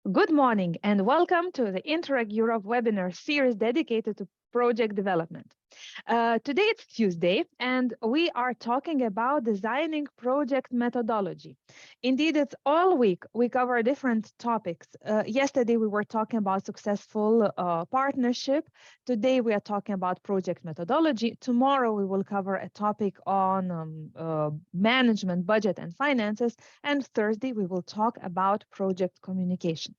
Good morning and welcome to the Interreg Europe webinar series dedicated to project development. Today it's Tuesday and we are talking about designing project methodology. Indeed, it's all week. We cover different topics. Yesterday we were talking about successful partnership. Today we are talking about project methodology. Tomorrow we will cover a topic on management, budget and finances. And Thursday we will talk about project communication.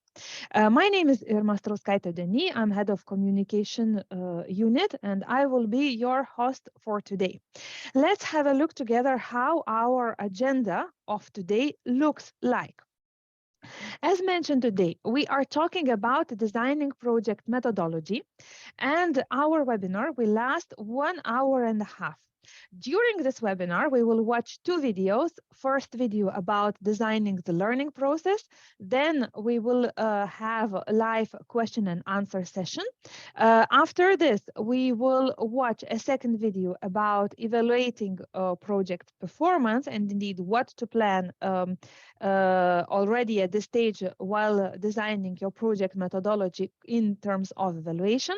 My name is Irma Strauskaitė-Deny. I'm head of communication unit, and I will be your host for today. Let's have a look together how our agenda of today looks like. As mentioned today, we are talking about designing project methodology, and our webinar will last 1 hour and a half. During this webinar, we will watch two videos. First video about designing the learning process. Then we will have a live question and answer session. After this, we will watch a second video about evaluating project performance and indeed what to plan already at this stage while designing your project methodology in terms of evaluation.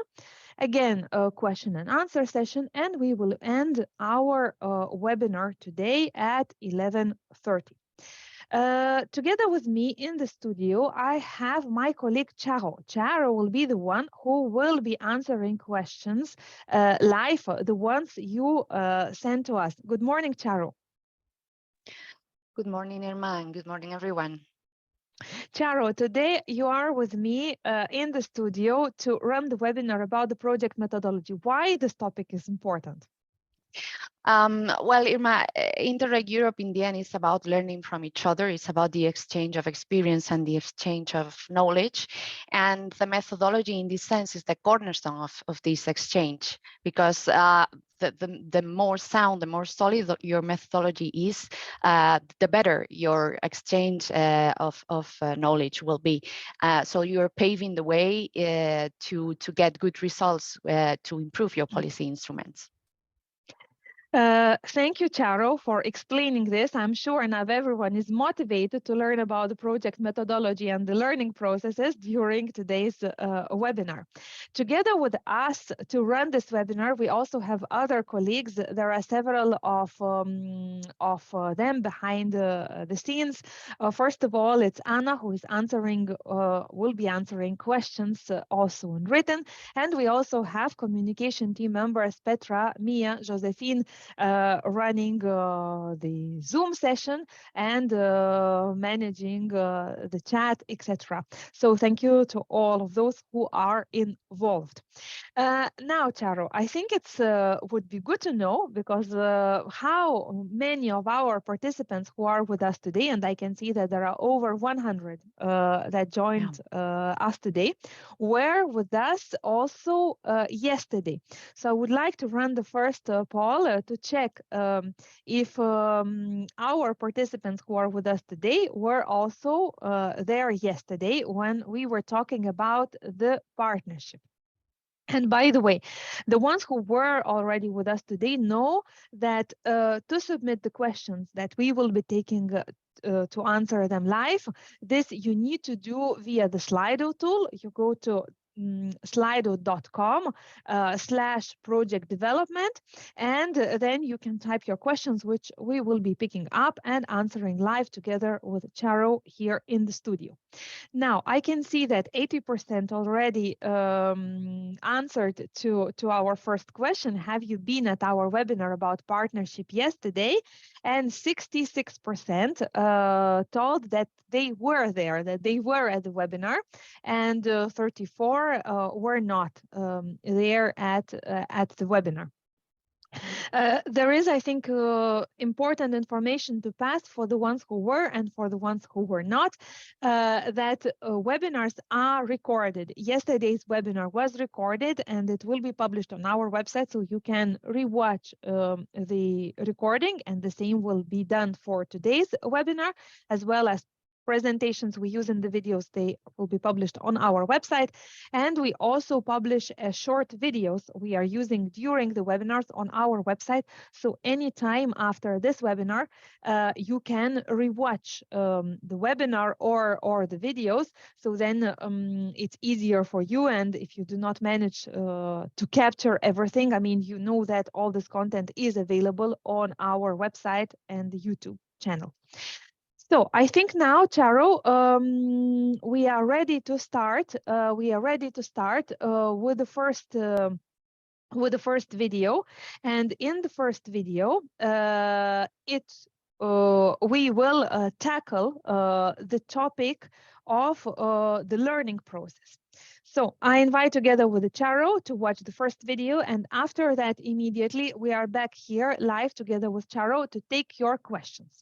Again, a question and answer session, and we will end our webinar today at 11:30. Together with me in the studio, I have my colleague Charo. Charo will be the one who will be answering questions live, the ones you sent to us. Good morning, Charo. Good morning, Irma, and good morning, everyone. Charo, today you are with me in the studio to run the webinar about the project methodology. Why this topic is important? Well, Irma, Interreg Europe in the end is about learning from each other. It's about the exchange of experience and the exchange of knowledge. And the methodology in this sense is the cornerstone of this exchange, because the more sound, the more solid your methodology is, the better your exchange of knowledge will be. So you're paving the way to get good results to improve your policy instruments. Thank you, Charo, for explaining this. I'm sure now everyone is motivated to learn about the project methodology and the learning processes during today's webinar. Together with us to run this webinar, we also have other colleagues. There are several of them behind the scenes. First of all, it's Anna, who is will be answering questions also in written. And we also have communication team members, Petra, Mia, Josephine, running the Zoom session and managing the chat, etc. So thank you to all of those who are involved. Now, Charo, I think it's would be good to know, because how many of our participants who are with us today, and I can see that there are over 100 that joined us today, were with us also yesterday. So I would like to run the first poll to check if our participants who are with us today were also there yesterday when we were talking about the partnership. And by the way, the ones who were already with us today know that to submit the questions that we will be taking to answer them live, this you need to do via the Slido tool. You go to slido.com/project development, and then you can type your questions, which we will be picking up and answering live together with Charo here in the studio. Now, I can see that 80% already answered to our first question. Have you been at our webinar about partnership yesterday? And 66% told that they were there, that they were at the webinar, and 34 were not there at the webinar. There is, I think, important information to pass for the ones who were and for the ones who were not, that webinars are recorded. Yesterday's webinar was recorded and it will be published on our website, so you can rewatch the recording, and the same will be done for today's webinar, as well as presentations we use in the videos, they will be published on our website. And we also publish short videos we are using during the webinars on our website. So anytime after this webinar, you can rewatch the webinar or the videos. So then it's easier for you. And if you do not manage to capture everything, I mean, you know that all this content is available on our website and the YouTube channel. So I think now, Charo, we are ready to start. With the first video, and in the first video, we will tackle the topic of the learning process. So I invite together with Charo to watch the first video, and after that, immediately we are back here live together with Charo to take your questions.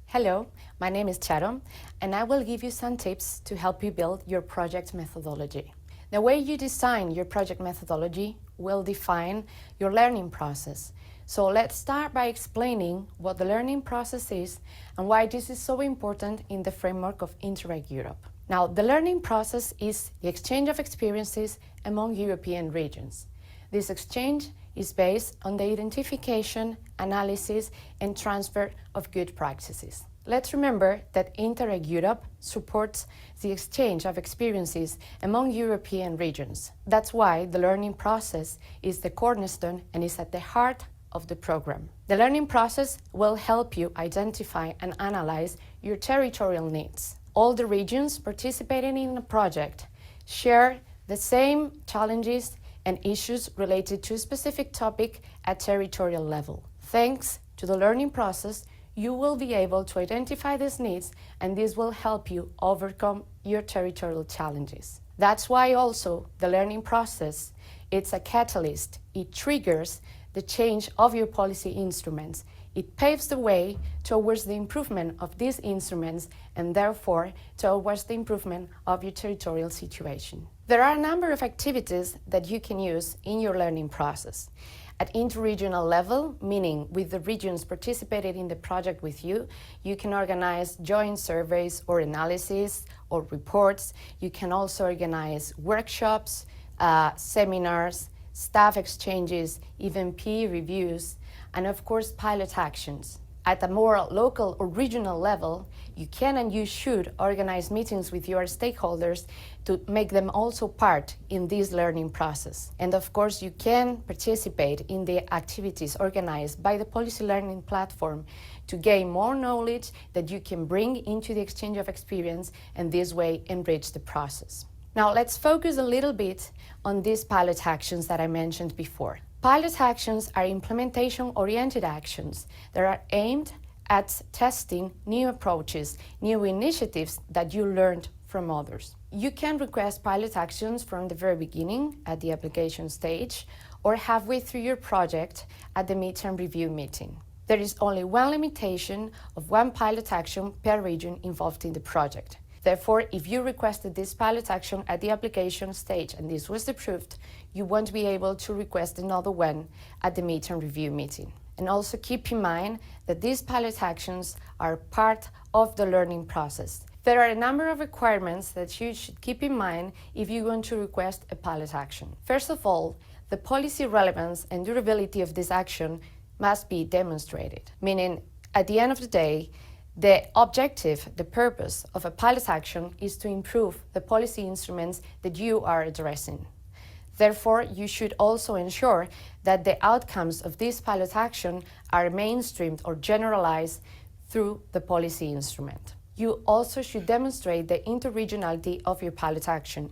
Hello, my name is Charo, and I will give you some tips to help you build your project methodology. The way you design your project methodology will define your learning process. So let's start by explaining what the learning process is and why this is so important in the framework of Interreg Europe. Now, the learning process is the exchange of experiences among European regions. This exchange is based on the identification, analysis, and transfer of good practices. Let's remember that Interreg Europe supports the exchange of experiences among European regions. That's why the learning process is the cornerstone and is at the heart of the program. The learning process will help you identify and analyze your territorial needs. All the regions participating in the project share the same challenges and issues related to a specific topic at territorial level. Thanks to the learning process, you will be able to identify these needs, and this will help you overcome your territorial challenges. That's why also the learning process, it's a catalyst. It triggers the change of your policy instruments. It paves the way towards the improvement of these instruments and therefore towards the improvement of your territorial situation. There are a number of activities that you can use in your learning process. At interregional level, meaning with the regions participating in the project with you, you can organize joint surveys or analysis or reports. You can also organize workshops, seminars, staff exchanges, even peer reviews, and of course pilot actions. At a more local or regional level, you can and you should organize meetings with your stakeholders to make them also part in this learning process. And of course, you can participate in the activities organized by the Policy Learning Platform to gain more knowledge that you can bring into the exchange of experience and this way enrich the process. Now let's focus a little bit on these pilot actions that I mentioned before. Pilot actions are implementation-oriented actions that are aimed at testing new approaches, new initiatives that you learned from others. You can request pilot actions from the very beginning at the application stage or halfway through your project at the midterm review meeting. There is only one limitation of one pilot action per region involved in the project. Therefore, if you requested this pilot action at the application stage and this was approved, you won't be able to request another one at the midterm review meeting. And also keep in mind that these pilot actions are part of the learning process. There are a number of requirements that you should keep in mind if you want to request a pilot action. First of all, the policy relevance and durability of this action must be demonstrated, meaning at the end of the day, the objective, the purpose of a pilot action is to improve the policy instruments that you are addressing. Therefore, you should also ensure that the outcomes of this pilot action are mainstreamed or generalized through the policy instrument. You also should demonstrate the interregionality of your pilot action,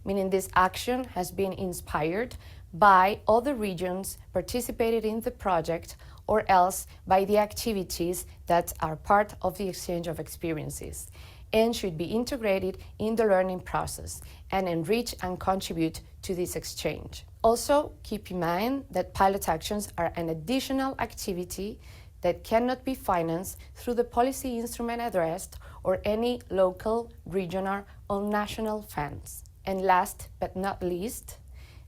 meaning this action has been inspired by other regions participated in the project or else by the activities that are part of the exchange of experiences and should be integrated in the learning process and enrich and contribute to this exchange. Also, keep in mind that pilot actions are an additional activity that cannot be financed through the policy instrument addressed or any local, regional, or national funds. And last but not least,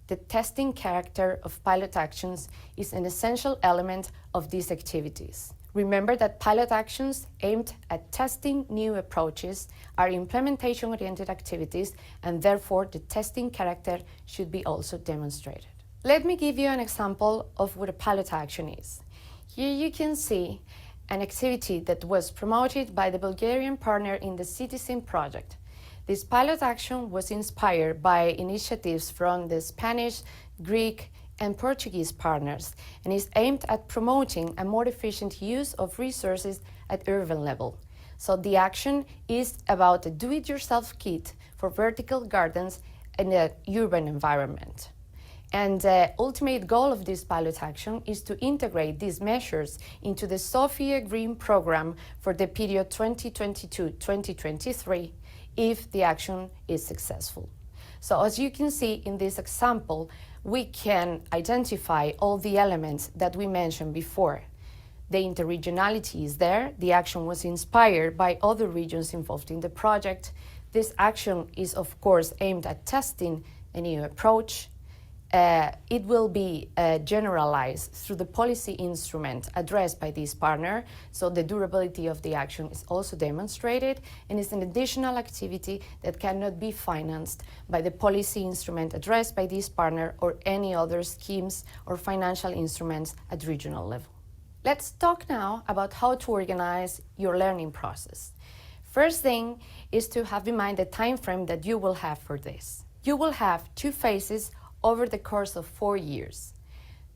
the testing character of pilot actions is an essential element of these activities. Remember that pilot actions aimed at testing new approaches are implementation-oriented activities, and therefore the testing character should be also demonstrated. Let me give you an example of what a pilot action is. Here you can see an activity that was promoted by the Bulgarian partner in the Citizen project. This pilot action was inspired by initiatives from the Spanish, Greek, and Portuguese partners, and is aimed at promoting a more efficient use of resources at urban level. So the action is about a do-it-yourself kit for vertical gardens in an urban environment. And the ultimate goal of this pilot action is to integrate these measures into the Sofia Green program for the period 2022-2023 if the action is successful. So as you can see in this example, we can identify all the elements that we mentioned before. The interregionality is there. The action was inspired by other regions involved in the project. This action is, of course, aimed at testing a new approach. It will be generalized through the policy instrument addressed by this partner, so the durability of the action is also demonstrated, and is an additional activity that cannot be financed by the policy instrument addressed by this partner or any other schemes or financial instruments at regional level. Let's talk now about how to organize your learning process. First thing is to have in mind the time frame that you will have for this. You will have 2 phases over the course of 4 years.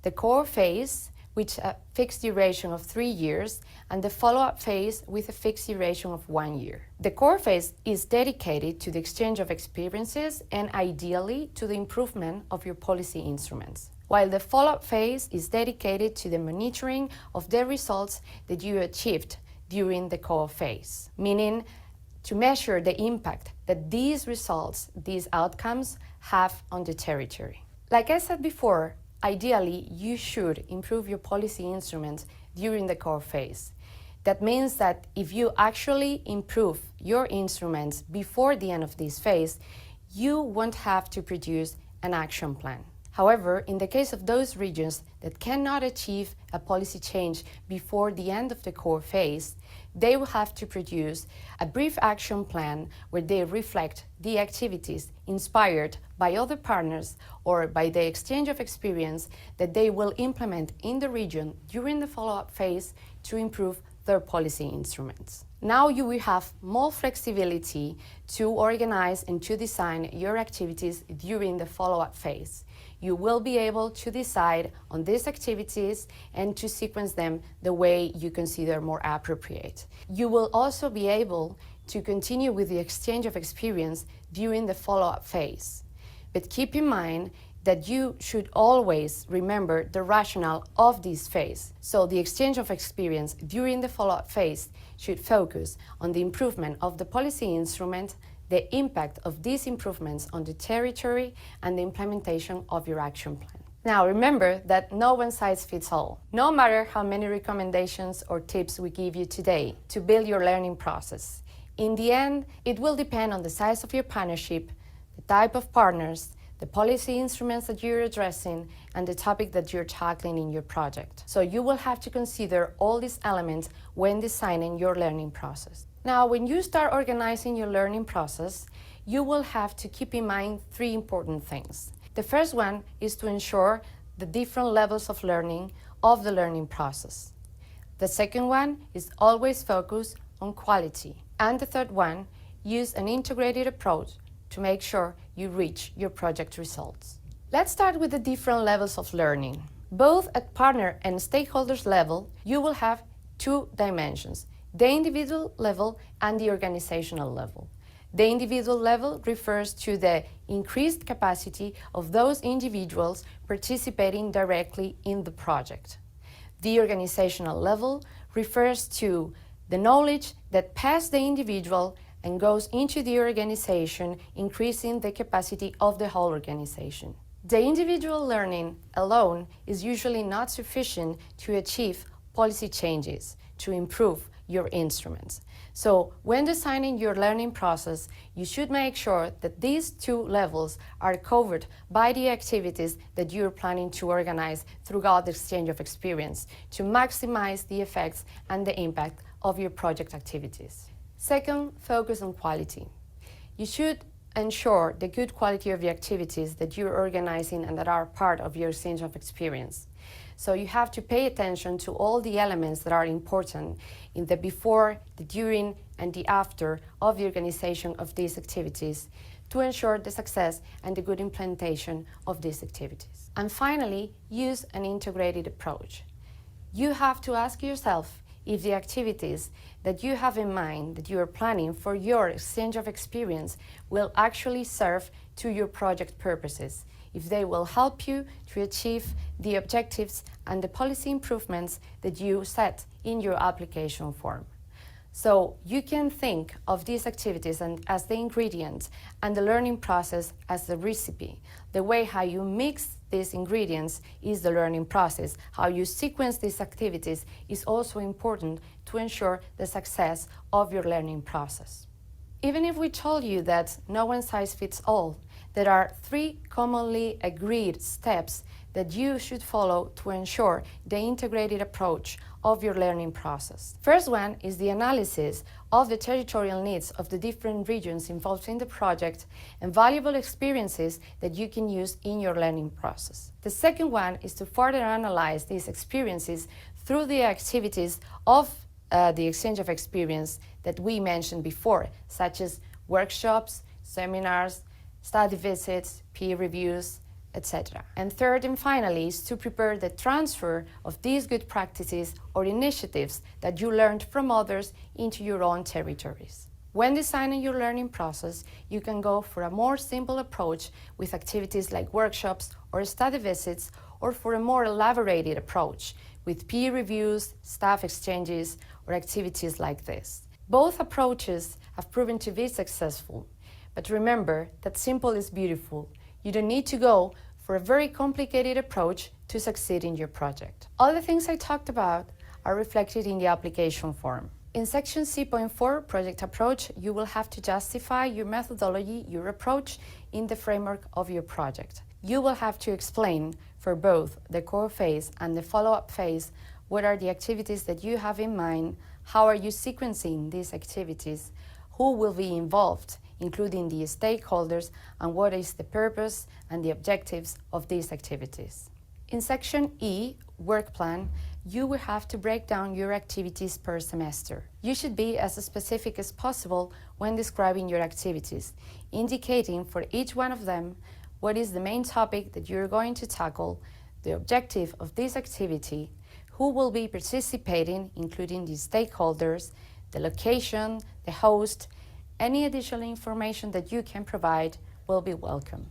The core phase, with a fixed duration of 3 years, and the follow-up phase with a fixed duration of 1 year. The core phase is dedicated to the exchange of experiences and ideally to the improvement of your policy instruments, while the follow-up phase is dedicated to the monitoring of the results that you achieved during the core phase, meaning to measure the impact that these results, these outcomes, have on the territory. Like I said before, ideally, you should improve your policy instruments during the core phase. That means that if you actually improve your instruments before the end of this phase, you won't have to produce an action plan. However, in the case of those regions that cannot achieve a policy change before the end of the core phase, they will have to produce a brief action plan where they reflect the activities inspired by other partners or by the exchange of experience that they will implement in the region during the follow-up phase to improve their policy instruments. Now you will have more flexibility to organize and to design your activities during the follow-up phase. You will be able to decide on these activities and to sequence them the way you consider more appropriate. You will also be able to continue with the exchange of experience during the follow-up phase. But keep in mind that you should always remember the rationale of this phase. So the exchange of experience during the follow-up phase should focus on the improvement of the policy instrument, the impact of these improvements on the territory, and the implementation of your action plan. Now remember that no one size fits all. No matter how many recommendations or tips we give you today to build your learning process, in the end, it will depend on the size of your partnership, the type of partners, the policy instruments that you're addressing, and the topic that you're tackling in your project. So you will have to consider all these elements when designing your learning process. Now, when you start organizing your learning process, you will have to keep in mind 3 important things. The first one is to ensure the different levels of learning of the learning process. The second one is always focus on quality. And the third one, use an integrated approach to make sure you reach your project results. Let's start with the different levels of learning. Both at partner and stakeholders level, you will have 2 dimensions: the individual level and the organizational level. The individual level refers to the increased capacity of those individuals participating directly in the project. The organizational level refers to the knowledge that passes the individual and goes into the organization, increasing the capacity of the whole organization. The individual learning alone is usually not sufficient to achieve policy changes, to improve your instruments. So when designing your learning process, you should make sure that these two levels are covered by the activities that you're planning to organize throughout the exchange of experience to maximize the effects and the impact of your project activities. Second, focus on quality. You should ensure the good quality of the activities that you're organizing and that are part of your exchange of experience. So you have to pay attention to all the elements that are important in the before, the during, and the after of the organization of these activities to ensure the success and the good implementation of these activities. And finally, use an integrated approach. You have to ask yourself if the activities that you have in mind, that you are planning for your exchange of experience, will actually serve to your project purposes, if they will help you to achieve the objectives and the policy improvements that you set in your application form. So you can think of these activities as the ingredients and the learning process as the recipe. The way how you mix these ingredients is the learning process. How you sequence these activities is also important to ensure the success of your learning process. Even if we told you that no one size fits all, there are 3 commonly agreed steps that you should follow to ensure the integrated approach of your learning process. First one is the analysis of the territorial needs of the different regions involved in the project and valuable experiences that you can use in your learning process. The second one is to further analyze these experiences through the activities of the exchange of experience that we mentioned before, such as workshops, seminars, study visits, peer reviews, etc. And third and finally is to prepare the transfer of these good practices or initiatives that you learned from others into your own territories. When designing your learning process, you can go for a more simple approach with activities like workshops or study visits, or for a more elaborated approach with peer reviews, staff exchanges, or activities like this. Both approaches have proven to be successful. But remember that simple is beautiful. You don't need to go for a very complicated approach to succeed in your project. All the things I talked about are reflected in the application form. In section C.4, project approach, you will have to justify your methodology, your approach in the framework of your project. You will have to explain for both the core phase and the follow-up phase what are the activities that you have in mind, how are you sequencing these activities, who will be involved, including the stakeholders, and what is the purpose and the objectives of these activities. In section E, work plan, you will have to break down your activities per semester. You should be as specific as possible when describing your activities, indicating for each one of them what is the main topic that you're going to tackle, the objective of this activity, who will be participating, including the stakeholders, the location, the host. Any additional information that you can provide will be welcome.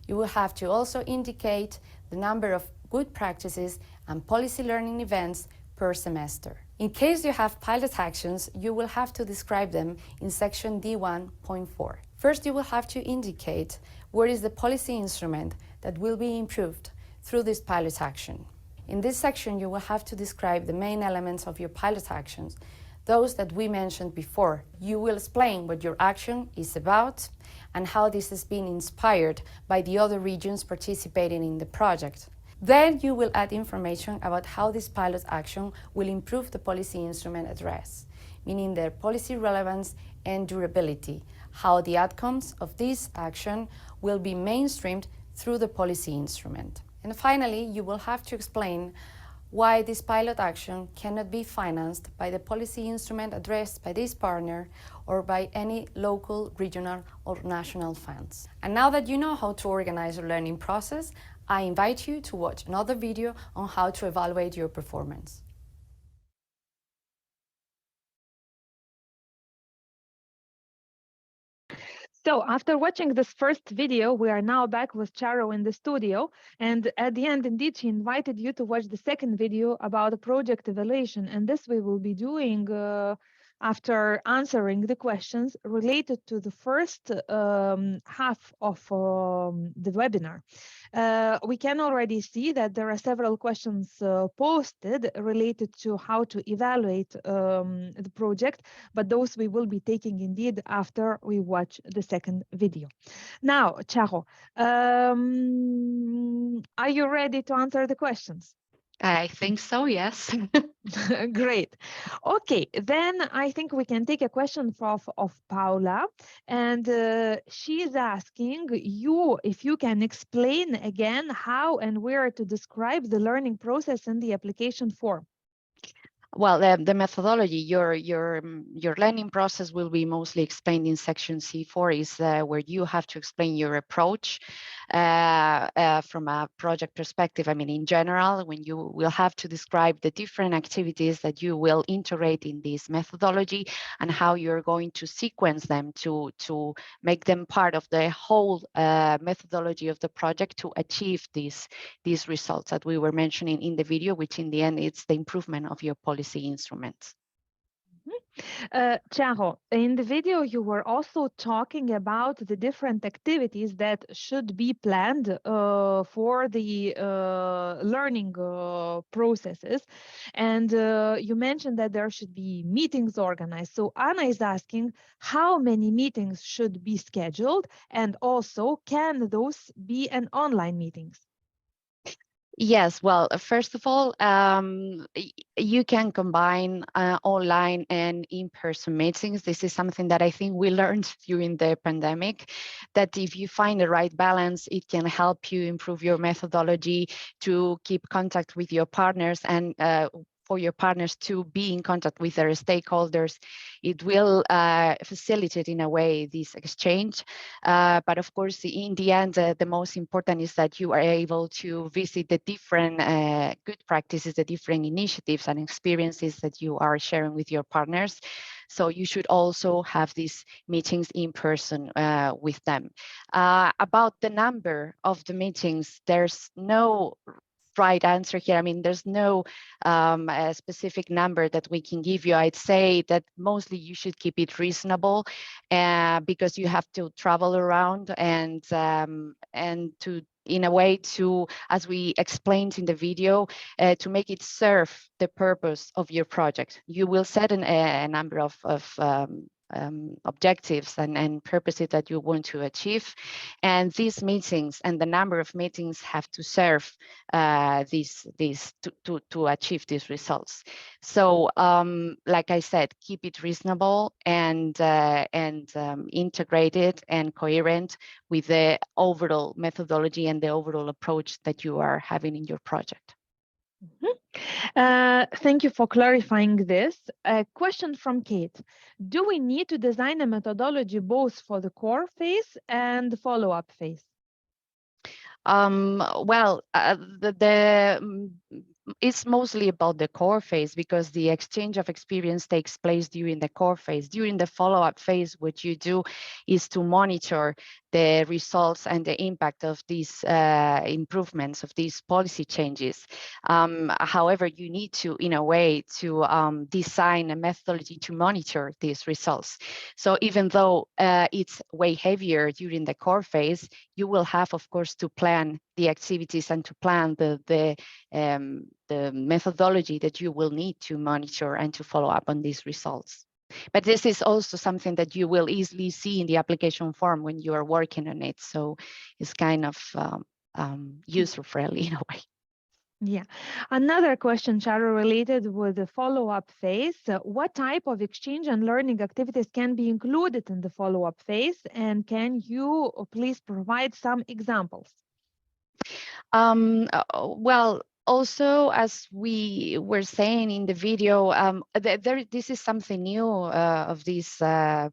You will have to also indicate the number of good practices and policy learning events per semester. In case you have pilot actions, you will have to describe them in section D1.4. First, you will have to indicate what is the policy instrument that will be improved through this pilot action. In this section, you will have to describe the main elements of your pilot actions, those that we mentioned before. You will explain what your action is about and how this has been inspired by the other regions participating in the project. Then you will add information about how this pilot action will improve the policy instrument address, meaning their policy relevance and durability, how the outcomes of this action will be mainstreamed through the policy instrument. And finally, you will have to explain why this pilot action cannot be financed by the policy instrument addressed by this partner or by any local, regional, or national funds. And now that you know how to organize your learning process, I invite you to watch another video on how to evaluate your performance. So after watching this first video, we are now back with Charo in the studio. And at the end, indeed, she invited you to watch the second video about the project evaluation. And this we will be doing after answering the questions related to the first half of the webinar. We can already see that there are several questions posted related to how to evaluate the project, but those we will be taking indeed after we watch the second video. Now, Charo, are you ready to answer the questions? I think so, yes. Great. Okay, then I think we can take a question of Paula, and she's asking you if you can explain again how and where to describe the learning process in the application form. Well, the methodology, your learning process will be mostly explained in section C4, is where you have to explain your approach from a project perspective. I mean, in general, when you will have to describe the different activities that you will integrate in this methodology and how you're going to sequence them to make them part of the whole methodology of the project to achieve these results that we were mentioning in the video, which in the end, it's the improvement of your policy instruments. Charo, in the video, you were also talking about the different activities that should be planned for the learning processes. And you mentioned that there should be meetings organized. So Anna is asking how many meetings should be scheduled, and also can those be an online meetings? Yes, well, first of all, you can combine online and in-person meetings. This is something that I think we learned during the pandemic, that if you find the right balance, it can help you improve your methodology, to keep contact with your partners, and for your partners to be in contact with their stakeholders. It will facilitate in a way this exchange. But of course, in the end, the most important is that you are able to visit the different good practices, the different initiatives and experiences that you are sharing with your partners. So you should also have these meetings in person with them. About the number of the meetings, there's no right answer here. I mean, there's no a specific number that we can give you. I'd say that mostly you should keep it reasonable because you have to travel around and to, in a way, to, as we explained in the video, to make it serve the purpose of your project. You will set a number of objectives and purposes that you want to achieve, and these meetings and the number of meetings have to serve to achieve these results. So like I said, keep it reasonable and integrated and coherent with the overall methodology and the overall approach that you are having in your project. Thank you for clarifying this. A question from Kate. Do we need to design a methodology both for the core phase and the follow-up phase? Well, it's mostly about the core phase, because the exchange of experience takes place during the core phase. During the follow-up phase, what you do is to monitor the results and the impact of these improvements, of these policy changes. However, you need to, in a way, to design a methodology to monitor these results. So even though it's way heavier during the core phase, you will have, of course, to plan the activities and to plan the methodology that you will need to monitor and to follow up on these results. But this is also something that you will easily see in the application form when you are working on it. So it's kind of user-friendly in a way. Yeah. Another question, Charo, related with the follow-up phase. What type of exchange and learning activities can be included in the follow-up phase? And can you please provide some examples? Well, also, as we were saying in the video, this is something new of this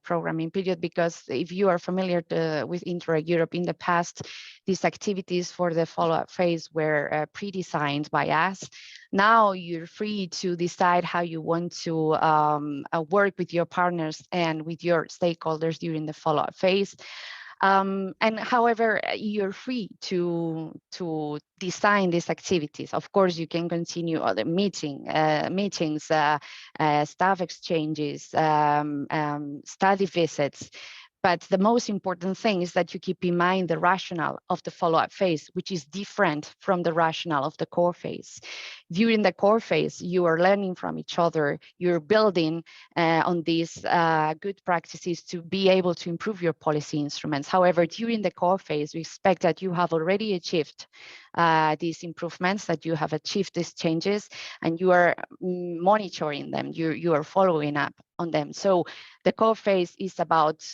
programming period, because if you are familiar with Interreg Europe in the past, these activities for the follow-up phase were pre-designed by us. Now you're free to decide how you want to work with your partners and with your stakeholders during the follow-up phase. And however, you're free to design these activities. Of course, you can continue other meetings, staff exchanges, study visits. But the most important thing is that you keep in mind the rationale of the follow-up phase, which is different from the rationale of the core phase. During the core phase, you are learning from each other. You're building on these good practices to be able to improve your policy instruments. However, during the core phase, we expect that you have already achieved these improvements, that you have achieved these changes, and you are monitoring them. You are following up on them. So the core phase is about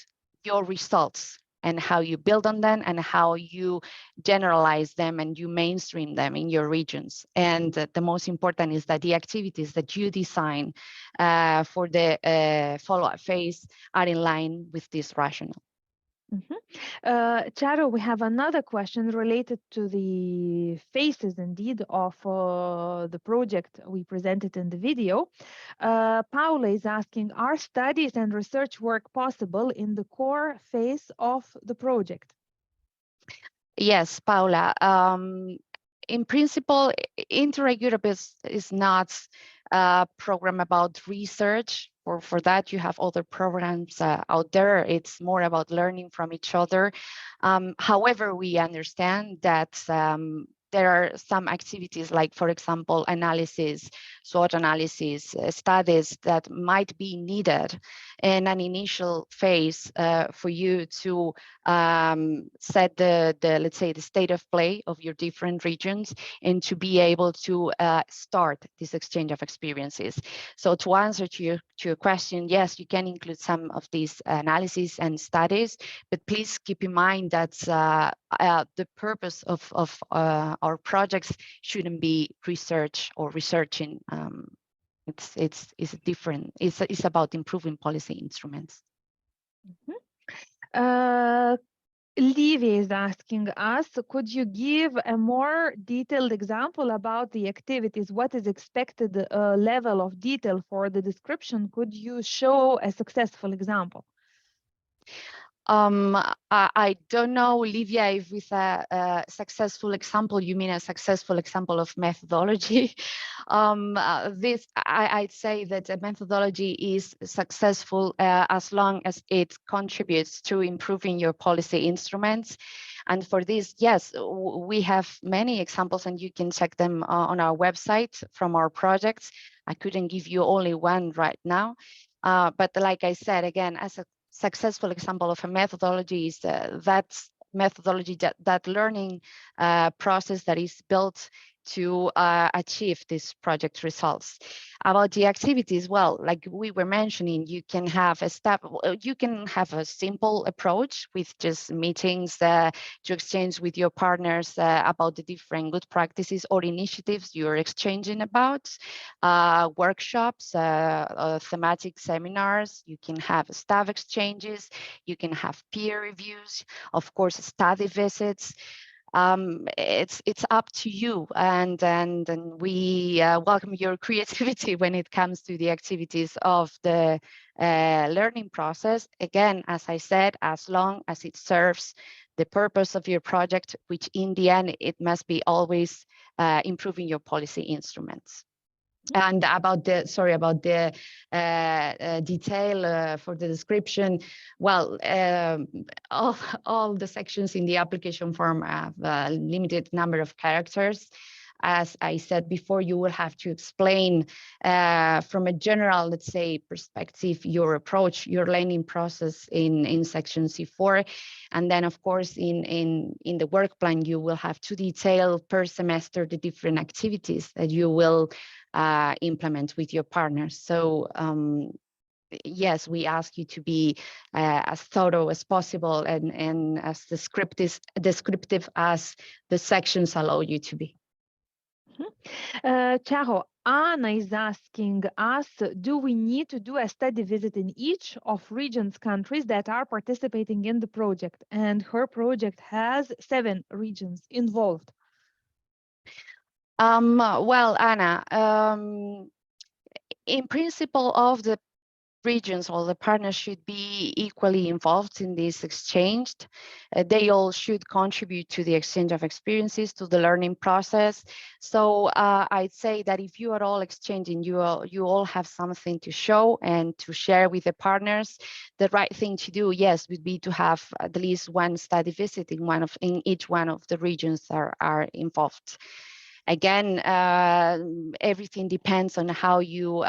your results and how you build on them and how you generalize them and you mainstream them in your regions. And the most important is that the activities that you design for the follow-up phase are in line with this rationale. Charo, we have another question related to the phases indeed of the project we presented in the video. Paula is asking, are studies and research work possible in the core phase of the project? Yes, Paula. In principle, Interreg Europe is not a program about research. For that, you have other programs out there. It's more about learning from each other. However, we understand that there are some activities like, for example, analysis, SWOT analysis, studies that might be needed in an initial phase for you to set the, let's say, the state of play of your different regions and to be able to start this exchange of experiences. So to answer to your question, yes, you can include some of these analyses and studies, but please keep in mind that the purpose of our projects shouldn't be research or researching. It's different. It's about improving policy instruments. Livia is asking us, could you give a more detailed example about the activities? What is expected level of detail for the description? Could you show a successful example? I don't know, Livia, if with a successful example, you mean a successful example of methodology. I'd say that a methodology is successful as long as it contributes to improving your policy instruments. And for this, yes, we have many examples and you can check them on our website from our projects. I couldn't give you only one right now. But like I said, again, as a successful example of a methodology is that methodology, that learning process that is built to achieve these project results. About the activities, well, like we were mentioning, you can have a simple approach with just meetings to exchange with your partners about the different good practices or initiatives you're exchanging about, workshops, thematic seminars, you can have staff exchanges, you can have peer reviews, of course, study visits. It's up to you, and we welcome your creativity when it comes to the activities of the learning process. Again, as I said, as long as it serves the purpose of your project, which in the end, it must be always improving your policy instruments. And about the detail for the description, well, all the sections in the application form have a limited number of characters. As I said before, you will have to explain from a general, let's say, perspective, your approach, your learning process in section C4. And then, of course, in the work plan, you will have to detail per semester the different activities that you will implement with your partners. So yes, we ask you to be as thorough as possible and as descriptive as the sections allow you to be. Charo, Anna is asking us, do we need to do a study visit in each of regions countries that are participating in the project? And her project has 7 regions involved. Well, Anna, in principle of the regions, all the partners should be equally involved in this exchange. They all should contribute to the exchange of experiences, to the learning process. So I'd say that if you are all exchanging, you all have something to show and to share with the partners. The right thing to do, yes, would be to have at least one study visit in each one of the regions that are involved. Again, everything depends on how you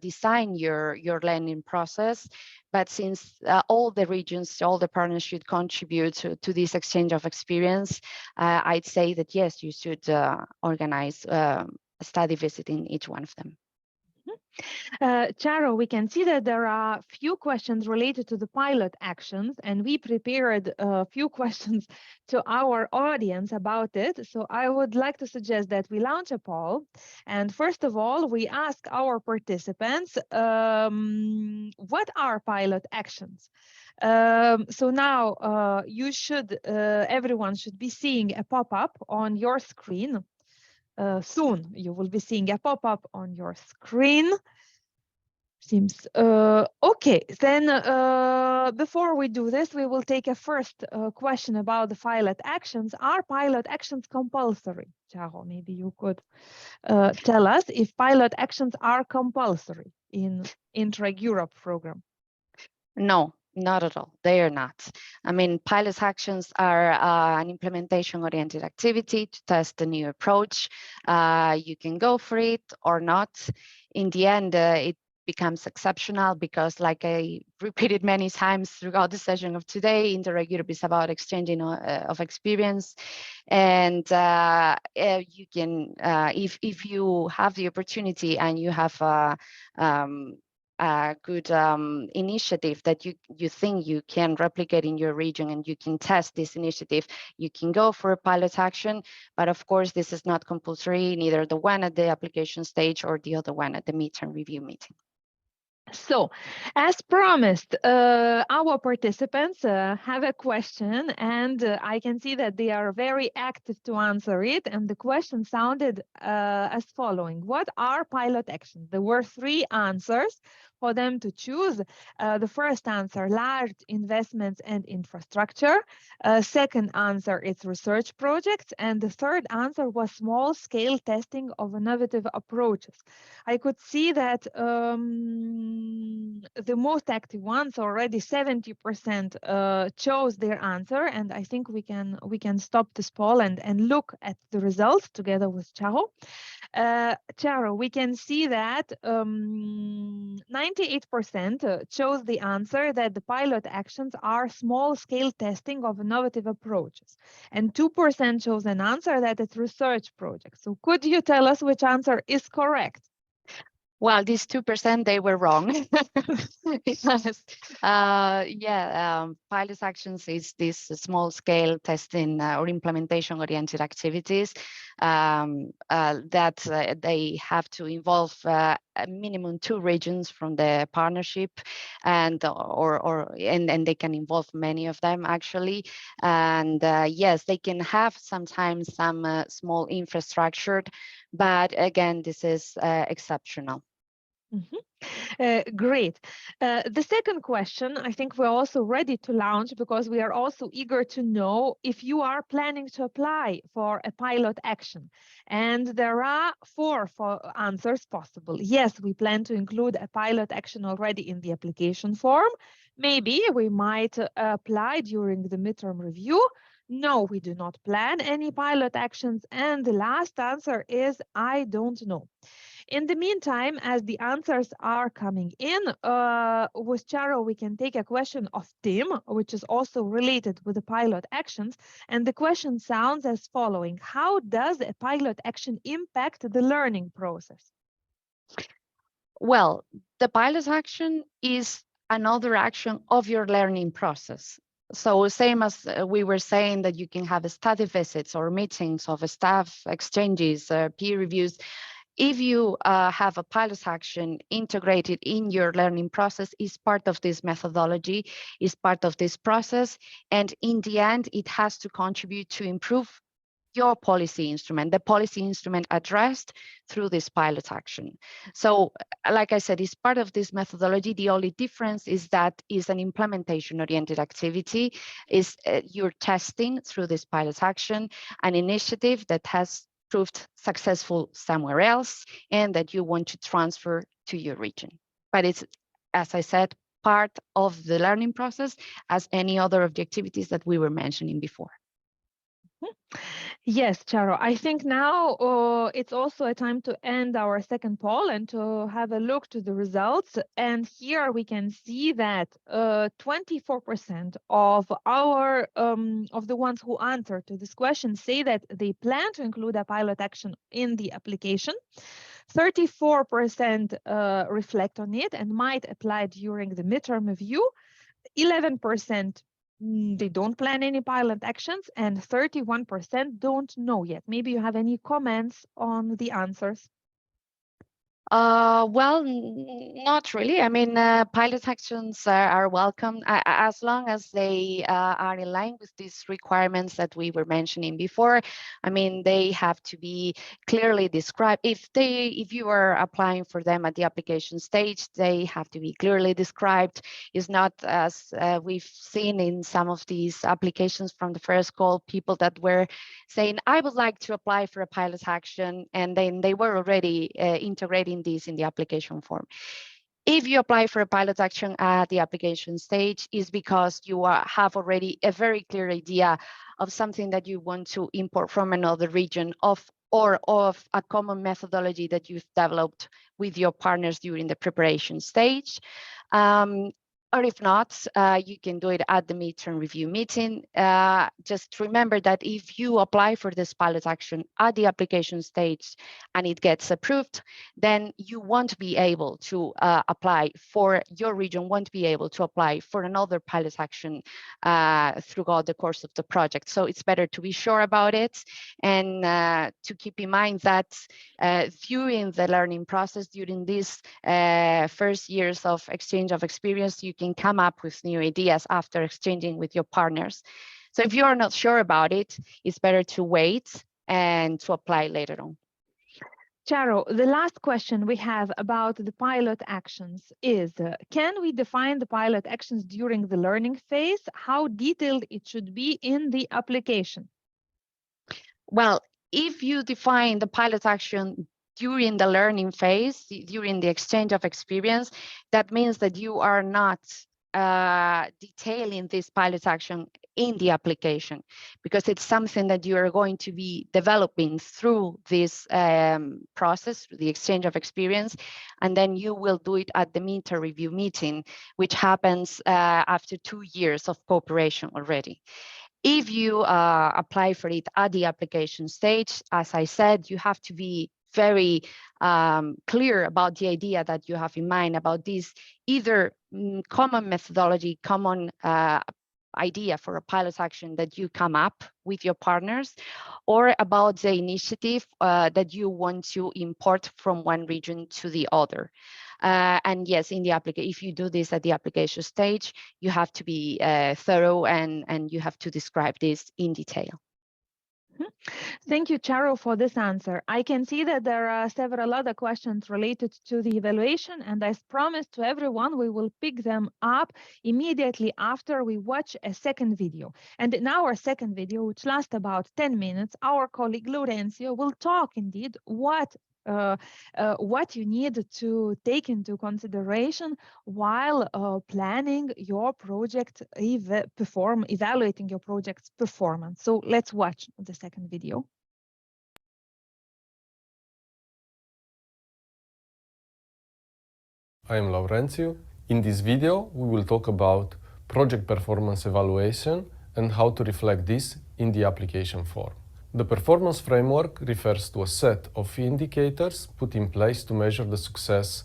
design your learning process. But since all the regions, all the partners should contribute to this exchange of experience, I'd say that yes, you should organize a study visit in each one of them. Charo, we can see that there are few questions related to the pilot actions, and we prepared a few questions to our audience about it. So I would like to suggest that we launch a poll. And first of all, we ask our participants, what are pilot actions? So now everyone should be seeing a pop-up on your screen. Soon you will be seeing a pop-up on your screen. Seems okay. Then before we do this, we will take a first question about the pilot actions. Are pilot actions compulsory? Charo, maybe you could tell us if pilot actions are compulsory in Interreg Europe program. No, not at all. They are not. I mean, pilot actions are an implementation-oriented activity to test a new approach. You can go for it or not. In the end, it becomes exceptional because, like I repeated many times throughout the session of today, Interreg Europe is about exchanging of experience. And you can, if you have the opportunity and you have a good initiative that you think you can replicate in your region and you can test this initiative, you can go for a pilot action. But of course, this is not compulsory, neither the one at the application stage or the other one at the midterm review meeting. So, as promised, our participants have a question, and I can see that they are very active to answer it. And the question sounded as following: what are pilot actions? There were 3 answers for them to choose. The first answer, large investments and infrastructure. Second answer, it's research projects. And the third answer was small-scale testing of innovative approaches. I could see that the most active ones, already 70% chose their answer, and I think we can stop this poll and look at the results together with Charo. Charo, we can see that 98% chose the answer that the pilot actions are small-scale testing of innovative approaches, and 2% chose an answer that it's research projects. So could you tell us which answer is correct? Well, these 2%, they were wrong. Because, pilot actions is this small scale testing or implementation oriented activities that they have to involve a minimum 2 regions from the partnership, and they can involve many of them actually. And yes, they can have sometimes some small infrastructure, but again, this is exceptional. Great. The second question, I think we're also ready to launch because we are also eager to know if you are planning to apply for a pilot action. And there are 4 answers possible. Yes, we plan to include a pilot action already in the application form. Maybe we might apply during the midterm review. No, we do not plan any pilot actions. And the last answer is I don't know. In the meantime, as the answers are coming in, with Charo, we can take a question of Tim, which is also related with the pilot actions. And the question sounds as following: how does a pilot action impact the learning process? Well, the pilot action is another action of your learning process. So same as we were saying that you can have study visits or meetings of staff exchanges, peer reviews. If you have a pilot action integrated in your learning process, is part of this methodology, is part of this process. And in the end, it has to contribute to improve your policy instrument, the policy instrument addressed through this pilot action. So, like I said, it's part of this methodology. The only difference is that it's an implementation-oriented activity. Is you're testing through this pilot action an initiative that has proved successful somewhere else and that you want to transfer to your region. But it's, as I said, part of the learning process as any other of the activities that we were mentioning before. Yes, Charo, I think now it's also a time to end our second poll and to have a look to the results. And here we can see that 24% of of the ones who answered to this question say that they plan to include a pilot action in the application. 34% reflect on it and might apply during the midterm review. 11% they don't plan any pilot actions, and 31% don't know yet. Maybe you have any comments on the answers? Well, not really. I mean, pilot actions are welcome as long as they are in line with these requirements that we were mentioning before. I mean, they have to be clearly described. If you are applying for them at the application stage, they have to be clearly described. It's not as we've seen in some of these applications from the first call, people that were saying, I would like to apply for a pilot action, and then they were already integrating this in the application form. If you apply for a pilot action at the application stage, is because you have already a very clear idea of something that you want to import from another region or of a common methodology that you've developed with your partners during the preparation stage. Or if not, you can do it at the midterm review meeting. Just remember that if you apply for this pilot action at the application stage and it gets approved, then you won't be able to apply for your region, won't be able to apply for another pilot action throughout the course of the project. So it's better to be sure about it and to keep in mind that during the learning process, during these first years of exchange of experience, you can come up with new ideas after exchanging with your partners. So if you are not sure about it, it's better to wait and to apply later on. Charo, the last question we have about the pilot actions is, can we define the pilot actions during the learning phase? How detailed it should be in the application? Well, if you define the pilot action during the learning phase, during the exchange of experience, that means that you are not detailing this pilot action in the application, because it's something that you are going to be developing through this process, the exchange of experience, and then you will do it at the midterm review meeting, which happens after 2 years of cooperation already. If you apply for it at the application stage, as I said, you have to be very clear about the idea that you have in mind about this either common methodology, common idea for a pilot action that you come up with your partners, or about the initiative that you want to import from one region to the other. And yes, in the application, if you do this at the application stage, you have to be thorough and you have to describe this in detail. Thank you, Charo, for this answer. I can see that there are several other questions related to the evaluation, and as promised to everyone, we will pick them up immediately after we watch a second video. And in our second video, which lasts about 10 minutes, our colleague Laurencio will talk indeed what you need to take into consideration while planning your project, evaluating your project's performance. So let's watch the second video. I am Laurențiu. In this video, we will talk about project performance evaluation and how to reflect this in the application form. The performance framework refers to a set of indicators put in place to measure the success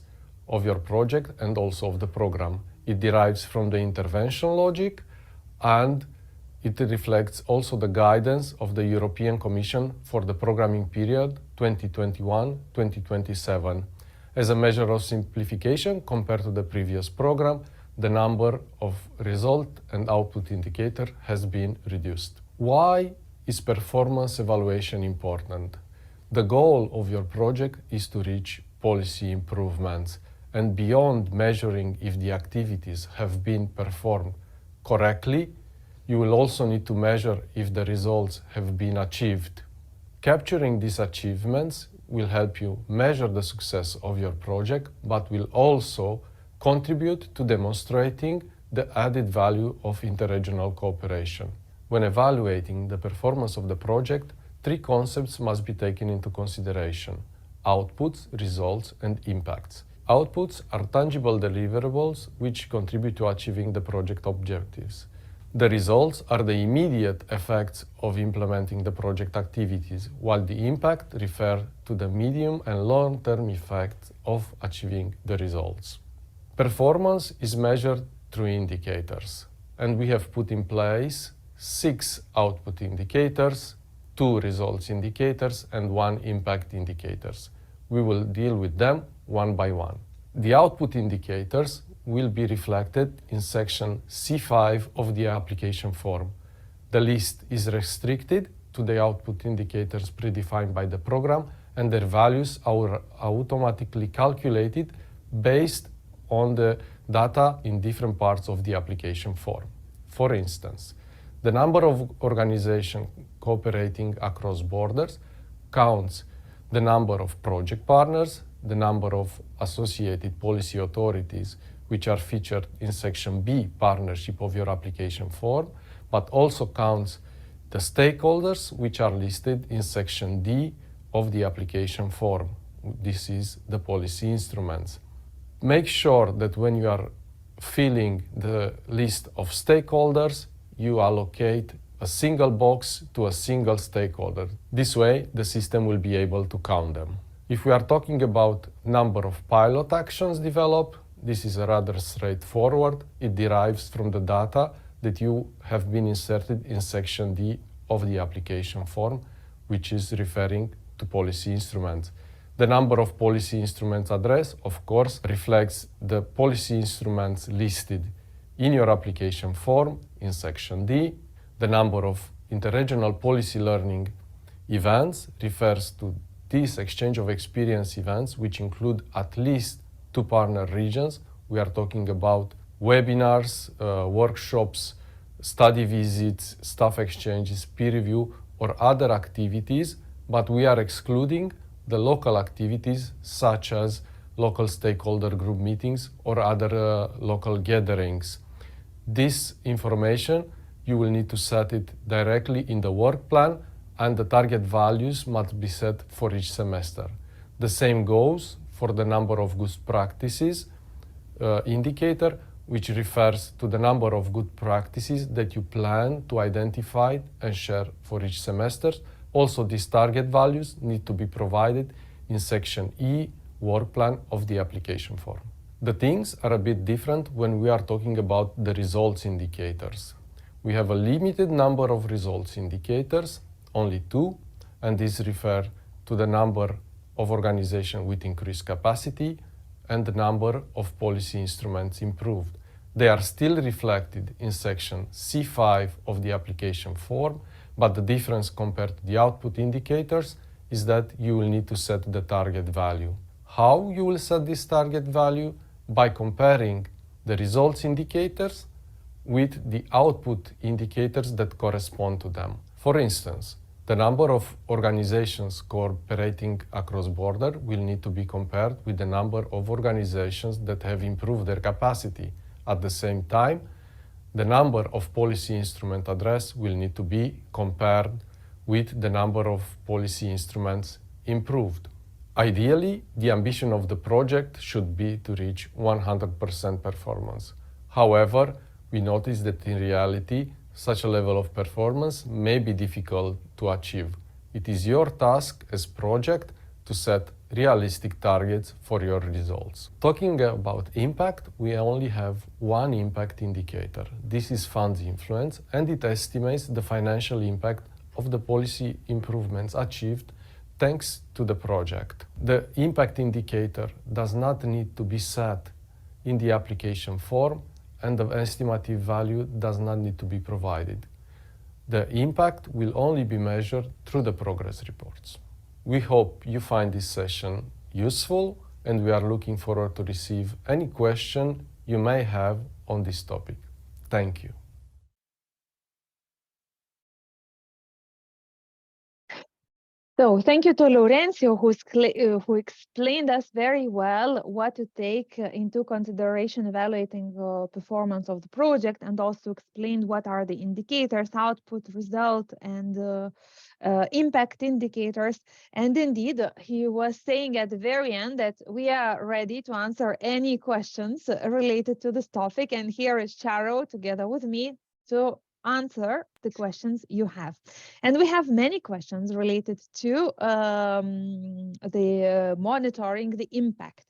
of your project and also of the program. It derives from the intervention logic and it reflects also the guidance of the European Commission for the programming period 2021-2027. As a measure of simplification compared to the previous program, the number of result and output indicator has been reduced. Why is performance evaluation important? The goal of your project is to reach policy improvements, and beyond measuring if the activities have been performed correctly, you will also need to measure if the results have been achieved. Capturing these achievements will help you measure the success of your project, but will also contribute to demonstrating the added value of interregional cooperation. When evaluating the performance of the project, three concepts must be taken into consideration: outputs, results, and impacts. Outputs are tangible deliverables which contribute to achieving the project objectives. The results are the immediate effects of implementing the project activities, while the impact refers to the medium and long-term effects of achieving the results. Performance is measured through indicators, and we have put in place 6 output indicators, 2 results indicators, and 1 impact indicators. We will deal with them one by one. The output indicators will be reflected in section C5 of the application form. The list is restricted to the output indicators predefined by the program, and their values are automatically calculated based on the data in different parts of the application form. For instance, the number of organizations cooperating across borders counts the number of project partners, the number of associated policy authorities, which are featured in section B, partnership of your application form, but also counts the stakeholders, which are listed in section D of the application form. This is the policy instruments. Make sure that when you are filling the list of stakeholders, you allocate a single box to a single stakeholder. This way, the system will be able to count them. If we are talking about number of pilot actions developed, this is rather straightforward. It derives from the data that you have been inserted in section D of the application form, which is referring to policy instruments. The number of policy instruments addressed, of course, reflects the policy instruments listed in your application form in section D. The number of interregional policy learning events refers to these exchange of experience events, which include at least 2 partner regions. We are talking about webinars, workshops, study visits, staff exchanges, peer review, or other activities, but we are excluding the local activities such as local stakeholder group meetings or other local gatherings. This information, you will need to set it directly in the work plan, and the target values must be set for each semester. The same goes for the number of good practices indicator, which refers to the number of good practices that you plan to identify and share for each semester. Also, these target values need to be provided in section E, work plan of the application form. The things are a bit different when we are talking about the results indicators. We have a limited number of results indicators, only 2, and these refer to the number of organizations with increased capacity and the number of policy instruments improved. They are still reflected in section C5 of the application form, but the difference compared to the output indicators is that you will need to set the target value. How you will set this target value? By comparing the results indicators with the output indicators that correspond to them. For instance, the number of organizations cooperating across border will need to be compared with the number of organizations that have improved their capacity. At the same time, the number of policy instrument addressed will need to be compared with the number of policy instruments improved. Ideally, the ambition of the project should be to reach 100% performance. However, we notice that in reality, such a level of performance may be difficult to achieve. It is your task as project to set realistic targets for your results. Talking about impact, we only have one impact indicator. This is funds influence, and it estimates the financial impact of the policy improvements achieved thanks to the project. The impact indicator does not need to be set in the application form, and the estimative value does not need to be provided. The impact will only be measured through the progress reports. We hope you find this session useful, and we are looking forward to receive any question you may have on this topic. Thank you. So thank you to Lorenzo, who explained us very well what to take into consideration evaluating performance of the project, and also explained what are the indicators, output, result, and impact indicators. And indeed, he was saying at the very end that we are ready to answer any questions related to this topic. And here is Charo together with me to answer the questions you have. And we have many questions related to the monitoring the impact.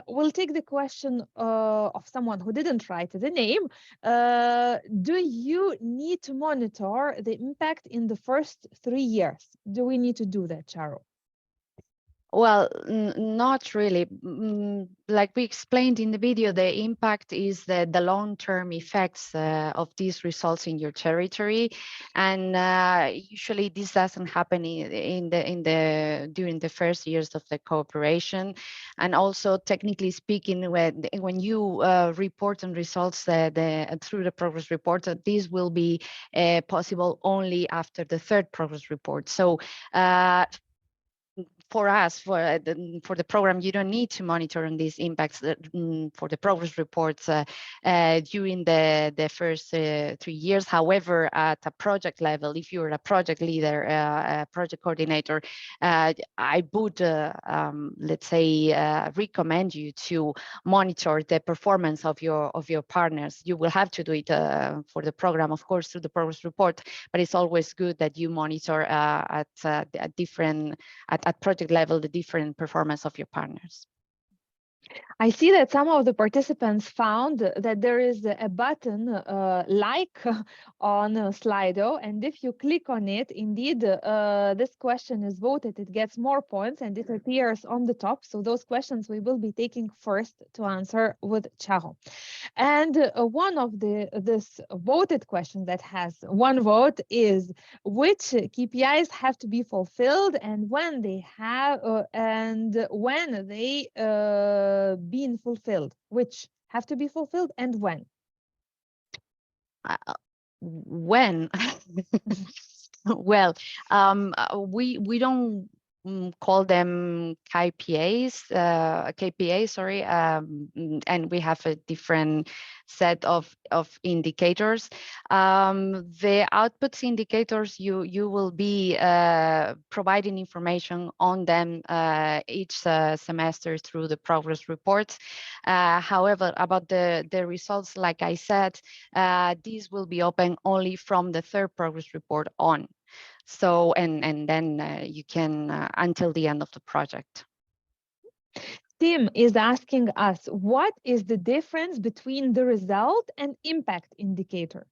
We'll take the question of someone who didn't write the name. Do you need to monitor the impact in the first 3 years? Do we need to do that, Charo? Well, not really. Like we explained in the video, the impact is the long-term effects of these results in your territory, and usually this doesn't happen during the first years of the cooperation. And also, technically speaking, when you report on results through the progress report, this will be possible only after the third progress report. So. For us, for the program, you don't need to monitor on these impacts for the progress reports during the first 3 years. However, at a project level, if you're a project leader, a project coordinator, I would, let's say, recommend you to monitor the performance of your partners. You will have to do it for the program, of course, through the progress report, but it's always good that you monitor at project level the different performance of your partners. I see that some of the participants found that there is a button like on Slido, and if you click on it, indeed, this question is voted. It gets more points and it appears on the top. So those questions we will be taking first to answer with Charo. And one of this voted question that has one vote is which KPIs have to be fulfilled and when they have been fulfilled, which have to be fulfilled and when? When? Well, we don't call them KPIs, sorry, and we have a different set of indicators. The outputs indicators, you will be providing information on them each semester through the progress reports. However, about the results, like I said, these will be open only from the third progress report on. So, and then you can until the end of the project. Tim is asking us, what is the difference between the result and impact indicator?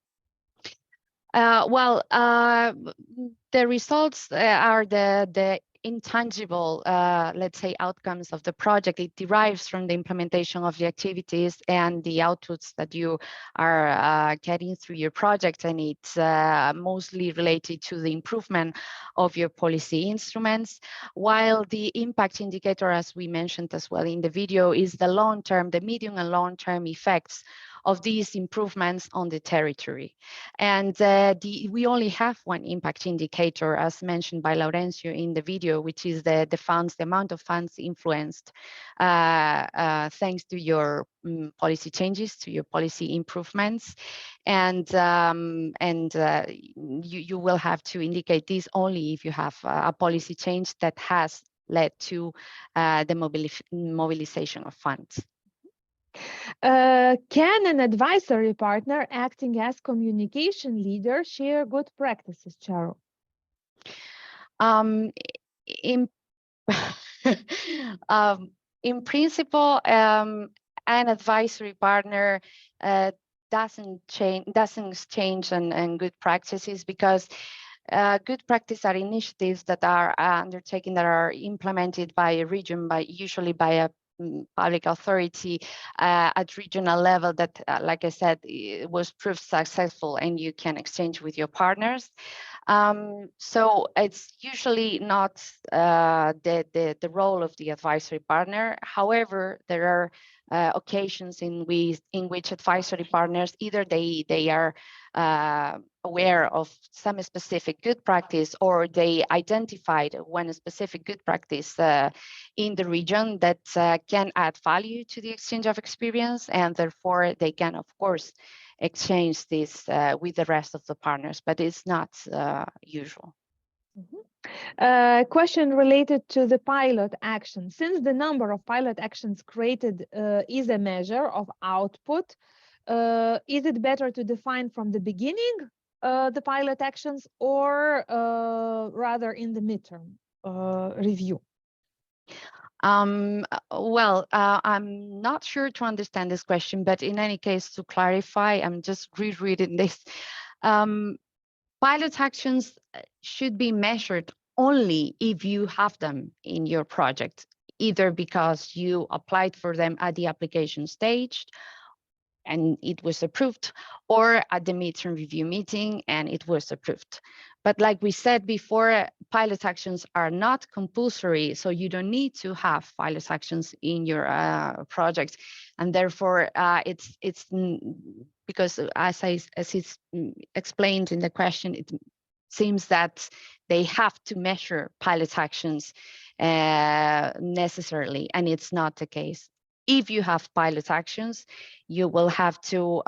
Well, the results are the intangible, let's say, outcomes of the project. It derives from the implementation of the activities and the outputs that you are getting through your project, and it's mostly related to the improvement of your policy instruments, while the impact indicator, as we mentioned as well in the video, is the long-term, the medium and long-term effects of these improvements on the territory. And we only have one impact indicator, as mentioned by Laurencio in the video, which is the funds, the amount of funds influenced thanks to your policy changes, to your policy improvements. And you will have to indicate this only if you have a policy change that has led to the mobilization of funds. Can an advisory partner acting as communication leader share good practices, Charo? In principle, an advisory partner doesn't change and good practices, because good practice are initiatives that are undertaken, that are implemented by a region, usually by a public authority at regional level that, like I said, it was proved successful and you can exchange with your partners. So it's usually not the role of the advisory partner. However, there are occasions in which advisory partners, either they are aware of some specific good practice, or they identified one specific good practice in the region that can add value to the exchange of experience, and therefore they can, of course, exchange this with the rest of the partners, but it's not usual. Question related to the pilot action. Since the number of pilot actions created is a measure of output, is it better to define from the beginning the pilot actions, or rather in the midterm review? Well, I'm not sure to understand this question, but in any case, to clarify, I'm just rereading this. Pilot actions should be measured only if you have them in your project, either because you applied for them at the application stage and it was approved, or at the midterm review meeting and it was approved. But like we said before, pilot actions are not compulsory, so you don't need to have pilot actions in your project, and therefore it's because as it's explained in the question, it seems that they have to measure pilot actions necessarily, and it's not the case. If you have pilot actions, you will have to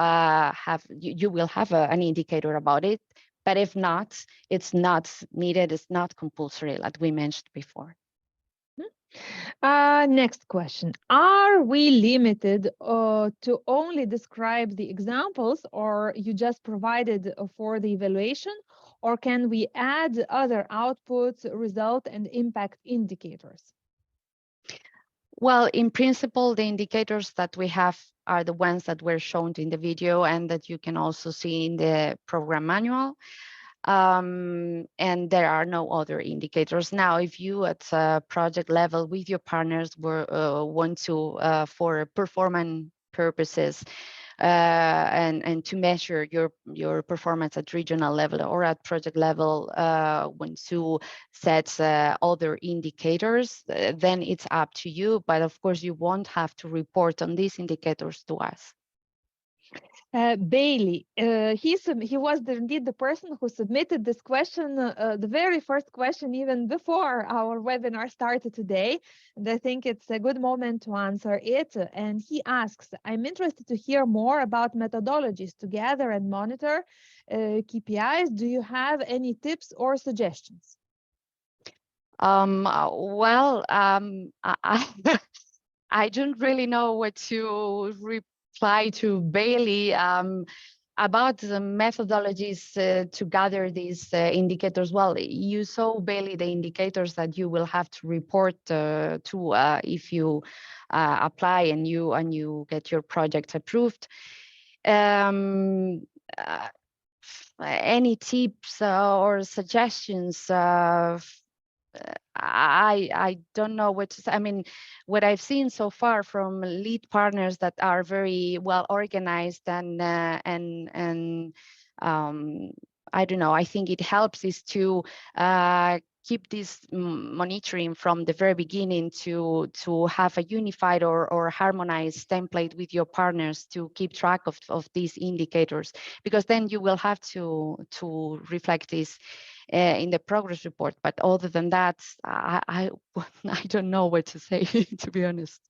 you will have an indicator about it. But if not, it's not needed. It's not compulsory, like we mentioned before. Next question. Are we limited to only describe the examples, or you just provided for the evaluation, or can we add other outputs, result, and impact indicators? Well, in principle, the indicators that we have are the ones that were shown in the video and that you can also see in the program manual. And there are no other indicators. Now, if you at project level with your partners want to, for performance purposes, and to measure your performance at regional level or at project level, want to set other indicators, then it's up to you. But of course, you won't have to report on these indicators to us. Bailey, he was indeed the person who submitted this question, the very first question, even before our webinar started today. And I think it's a good moment to answer it. And he asks, I'm interested to hear more about methodologies to gather and monitor KPIs. Do you have any tips or suggestions? Well, I don't really know what to reply to Bailey about the methodologies to gather these indicators. Well, you saw, Bailey, the indicators that you will have to report to if you apply and you get your project approved. Any tips or suggestions? I don't know what to say. I mean, what I've seen so far from lead partners that are very well organized and I don't know, I think it helps is to keep this monitoring from the very beginning, to have a unified or harmonized template with your partners to keep track of these indicators, because then you will have to reflect this in the progress report. But other than that, I don't know what to say, to be honest.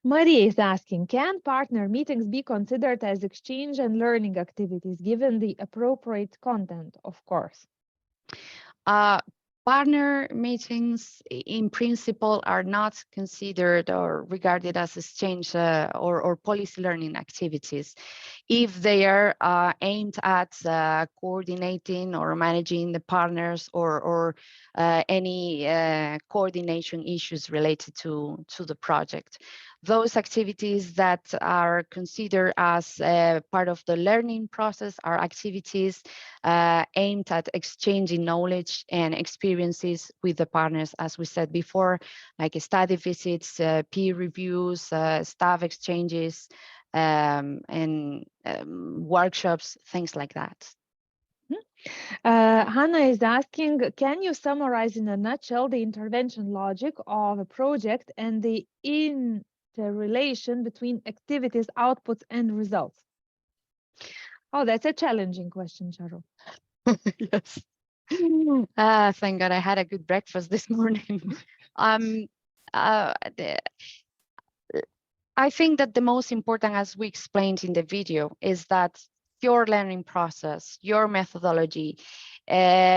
Maria is asking, can partner meetings be considered as exchange and learning activities, given the appropriate content, of course? Partner meetings, in principle, are not considered or regarded as exchange or policy learning activities if they are aimed at coordinating or managing the partners or any coordination issues related to the project. Those activities that are considered as part of the learning process are activities aimed at exchanging knowledge and experiences with the partners, as we said before, like study visits, peer reviews, staff exchanges, and workshops, things like that. Hannah is asking, can you summarize in a nutshell the intervention logic of a project and the interrelation between activities, outputs, and results? Oh, that's a challenging question, Charo. Yes. Thank God I had a good breakfast this morning. I think that the most important, as we explained in the video, is that your learning process, your methodology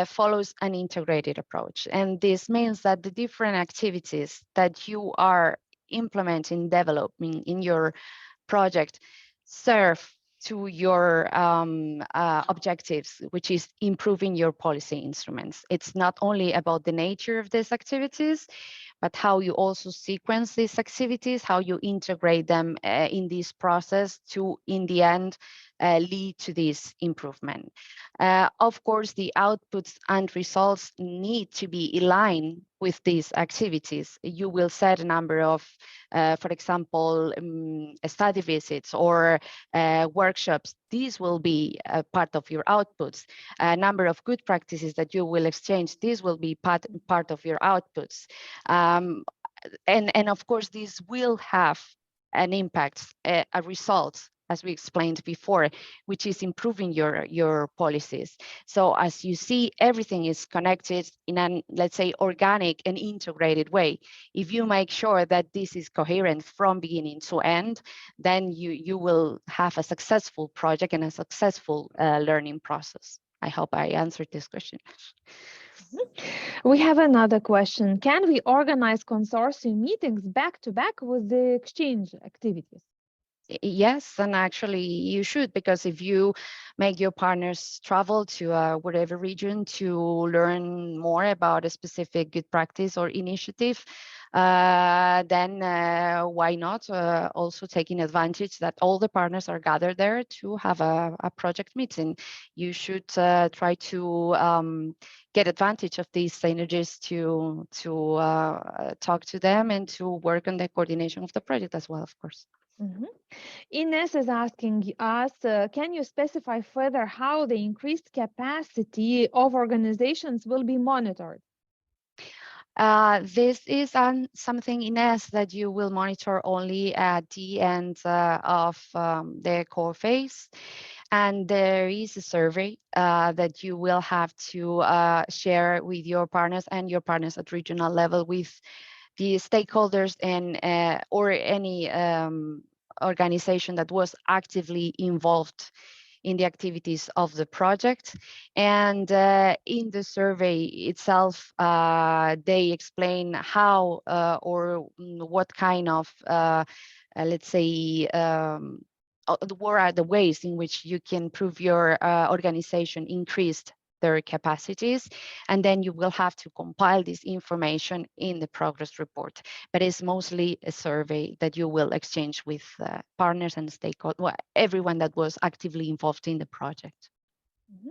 follows an integrated approach. And this means that the different activities that you are implementing, developing in your project serve to your objectives, which is improving your policy instruments. It's not only about the nature of these activities, but how you also sequence these activities, how you integrate them in this process to, in the end, lead to this improvement. Of course, the outputs and results need to be aligned with these activities. You will set a number of, for example, study visits or workshops. These will be a part of your outputs. A number of good practices that you will exchange, these will be part of your outputs. And of course, this will have an impact, a result, as we explained before, which is improving your policies. So as you see, everything is connected in an, let's say, organic and integrated way. If you make sure that this is coherent from beginning to end, then you will have a successful project and a successful learning process. I hope I answered this question. We have another question. Can we organize consortium meetings back to back with the exchange activities? Yes, and actually you should, because if you make your partners travel to whatever region to learn more about a specific good practice or initiative, then why not also taking advantage that all the partners are gathered there to have a project meeting. You should try to get advantage of these synergies to talk to them and to work on the coordination of the project as well, of course. Mm-hmm. Ines is asking us, can you specify further how the increased capacity of organizations will be monitored? This is something, Ines, that you will monitor only at the end of the core phase. And there is a survey that you will have to share with your partners and your partners at regional level with the stakeholders and or any organization that was actively involved in the activities of the project. And in the survey itself, they explain how or what kind of, let's say, what are the ways in which you can prove your organization increased their capacities, and then you will have to compile this information in the progress report. But it's mostly a survey that you will exchange with partners and stakeholders, well, everyone that was actively involved in the project. Mm-hmm.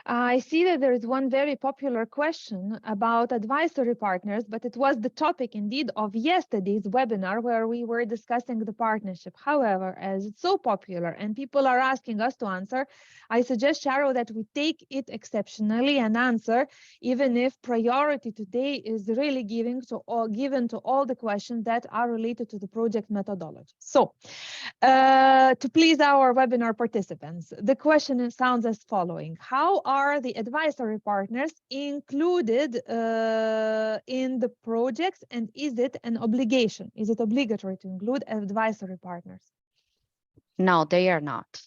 I see that there is one very popular question about advisory partners, but it was the topic indeed of yesterday's webinar where we were discussing the partnership. However, as it's so popular and people are asking us to answer, I suggest, Charo, that we take it exceptionally and answer, even if priority today is really given to all the questions that are related to the project methodology. So, to please our webinar participants, the question sounds as following. How are the advisory partners included in the projects, and is it an obligation? Is it obligatory to include advisory partners? No, they are not.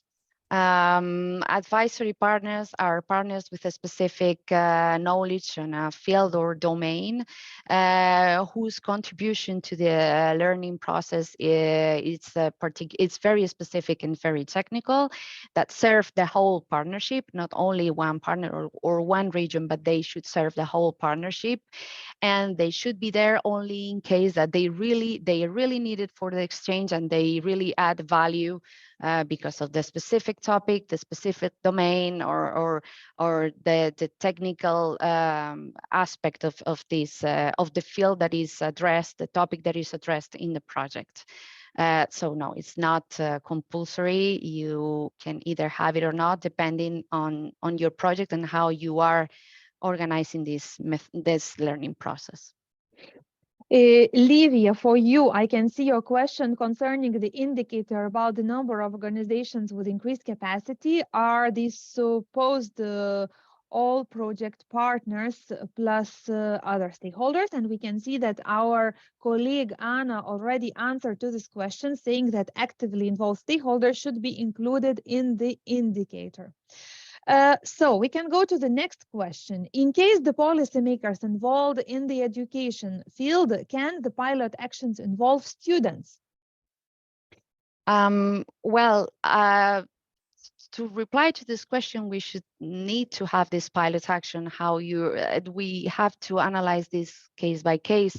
Advisory partners are partners with a specific knowledge on a field or domain, whose contribution to the learning process it's very specific and very technical, that serve the whole partnership, not only one partner or one region, but they should serve the whole partnership. And they should be there only in case that they really need it for the exchange, and they really add value because of the specific topic, the specific domain, or the technical aspect of this of the field that is addressed, the topic that is addressed in the project. So no, it's not compulsory. You can either have it or not, depending on your project and how you are organizing this learning process. Livia, for you, I can see your question concerning the indicator about the number of organizations with increased capacity. Are these supposed all project partners plus other stakeholders? And we can see that our colleague Anna already answered to this question, saying that actively involved stakeholders should be included in the indicator. So we can go to the next question. In case the policymakers involved in the education field, can the pilot actions involve students? Well, to reply to this question, we should need to have this pilot action. We have to analyze this case by case.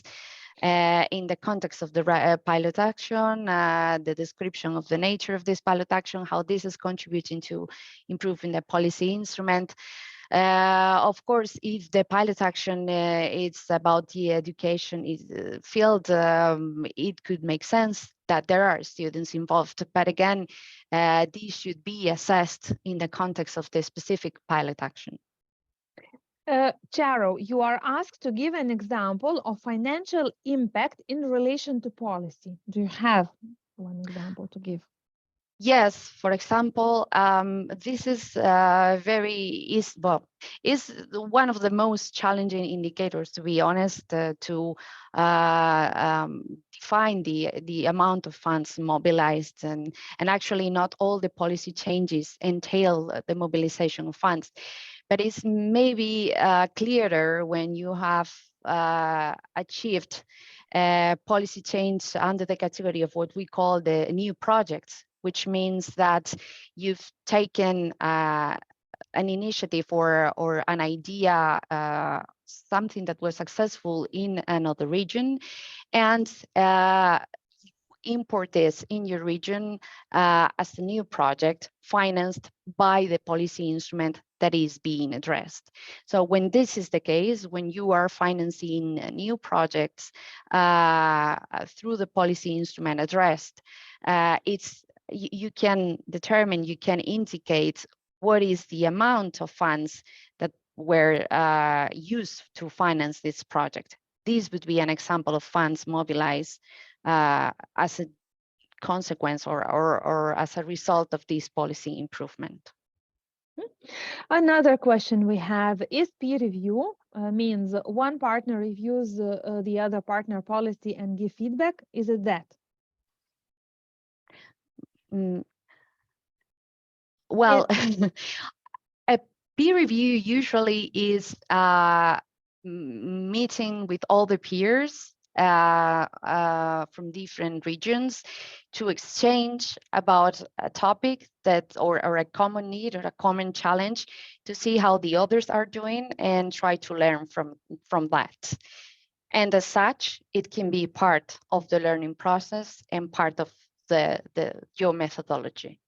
In the context of the pilot action, the description of the nature of this pilot action, how this is contributing to improving the policy instrument. Of course, if the pilot action is about the education field, it could make sense that there are students involved. But again, these should be assessed in the context of the specific pilot action. Charo, you are asked to give an example of financial impact in relation to policy. Do you have one example to give? Yes, for example, this is is one of the most challenging indicators, to be honest, to define the amount of funds mobilized, and actually not all the policy changes entail the mobilization of funds. But it's maybe clearer when you have achieved policy change under the category of what we call the new projects, which means that you've taken an initiative or an idea, something that was successful in another region, and import this in your region as a new project financed by the policy instrument that is being addressed. So when this is the case, when you are financing new projects through the policy instrument addressed, you can determine, you can indicate what is the amount of funds that were used to finance this project. This would be an example of funds mobilized as a consequence or as a result of this policy improvement. Another question we have is peer review means one partner reviews the other partner policy and give feedback. Is it that? Well, a peer review usually is meeting with all the peers from different regions to exchange about a topic or a common need or a common challenge, to see how the others are doing and try to learn from that. And as such, it can be part of the learning process and part of your methodology.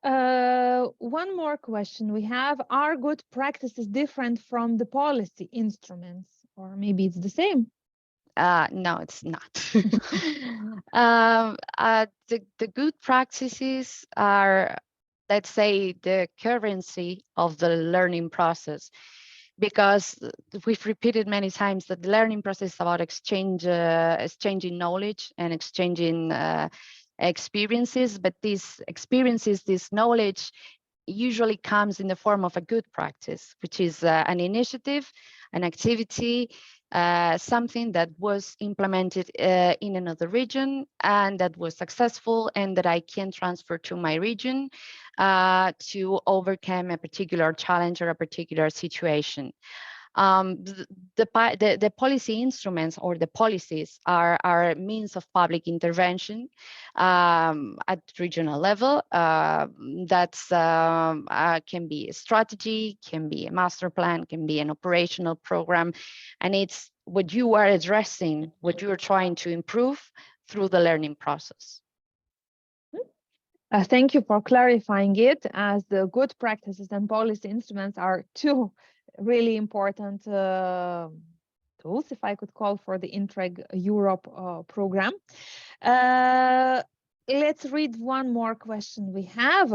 One more question we have: are good practices different from the policy instruments, or maybe it's the same? No, it's not. The good practices are, let's say, the currency of the learning process, because we've repeated many times that the learning process is about exchanging knowledge and exchanging experiences, but these experiences, this knowledge usually comes in the form of a good practice, which is an initiative, an activity, something that was implemented in another region and that was successful and that I can transfer to my region to overcome a particular challenge or a particular situation. The policy instruments or the policies are means of public intervention at regional level. Can be a strategy, can be a master plan, can be an operational program, and it's what you are addressing, what you are trying to improve through the learning process. Thank you for clarifying it, as the good practices and policy instruments are two really important tools, if I could call, for the Interreg Europe program. Let's read one more question we have.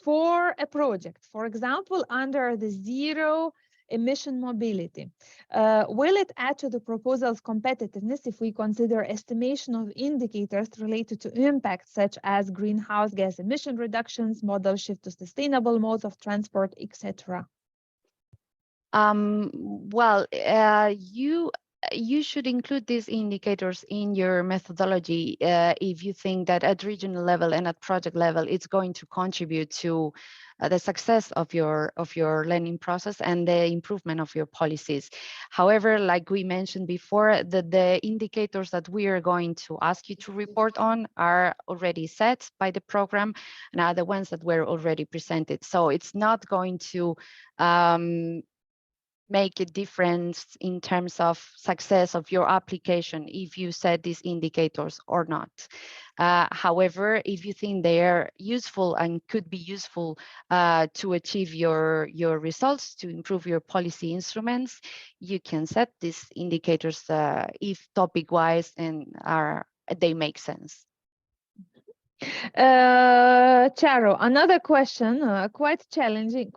For a project, for example, under the zero emission mobility, will it add to the proposal's competitiveness if we consider estimation of indicators related to impacts such as greenhouse gas emission reductions, modal shift to sustainable modes of transport, etc.? You should include these indicators in your methodology if you think that at regional level and at project level, it's going to contribute to the success of your learning process and the improvement of your policies. However, like we mentioned before, the indicators that we are going to ask you to report on are already set by the program and are the ones that were already presented. So it's not going to make a difference in terms of success of your application if you set these indicators or not. However, if you think they are useful and could be useful to achieve your results, to improve your policy instruments, you can set these indicators if topic-wise and they make sense. Charo, another question, quite challenging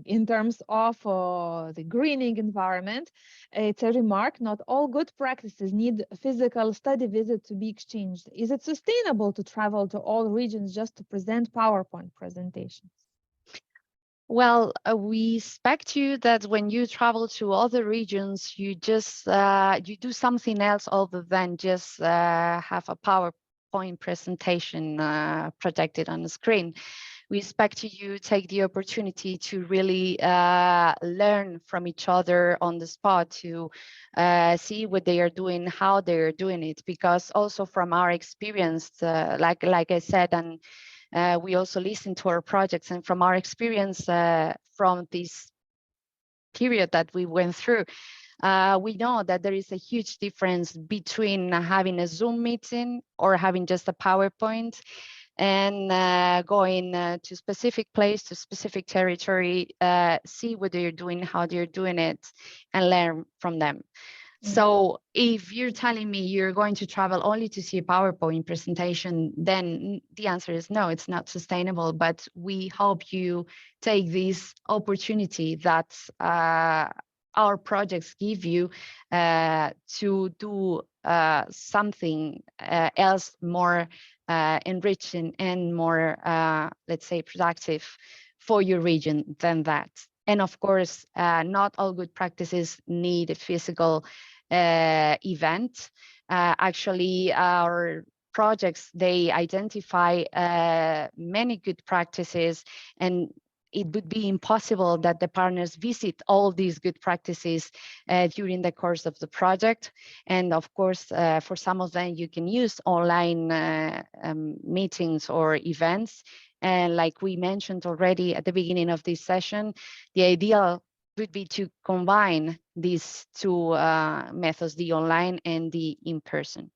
in terms of the greening environment. It's a remark, not all good practices need a physical study visit to be exchanged. Is it sustainable to travel to all regions just to present PowerPoint presentations? Well, we expect you that when you travel to other regions, you just you do something else other than just have a PowerPoint presentation projected on the screen. We expect you take the opportunity to really learn from each other on the spot, to see what they are doing, how they are doing it, because also from our experience, like I said, and we also listen to our projects, and from our experience from this period that we went through, we know that there is a huge difference between having a Zoom meeting or having just a PowerPoint and going to specific place, to specific territory, see what they're doing, how they're doing it, and learn from them. So if you're telling me you're going to travel only to see a PowerPoint presentation, then the answer is no, it's not sustainable. But we hope you take this opportunity that our projects give you to do something else more enriching and more, let's say, productive for your region than that. And of course, not all good practices need a physical event. Actually, our projects, they identify many good practices, and it would be impossible that the partners visit all these good practices during the course of the project. And of course, for some of them, you can use online meetings or events. And like we mentioned already at the beginning of this session, the ideal would be to combine these two methods, the online and the in-person.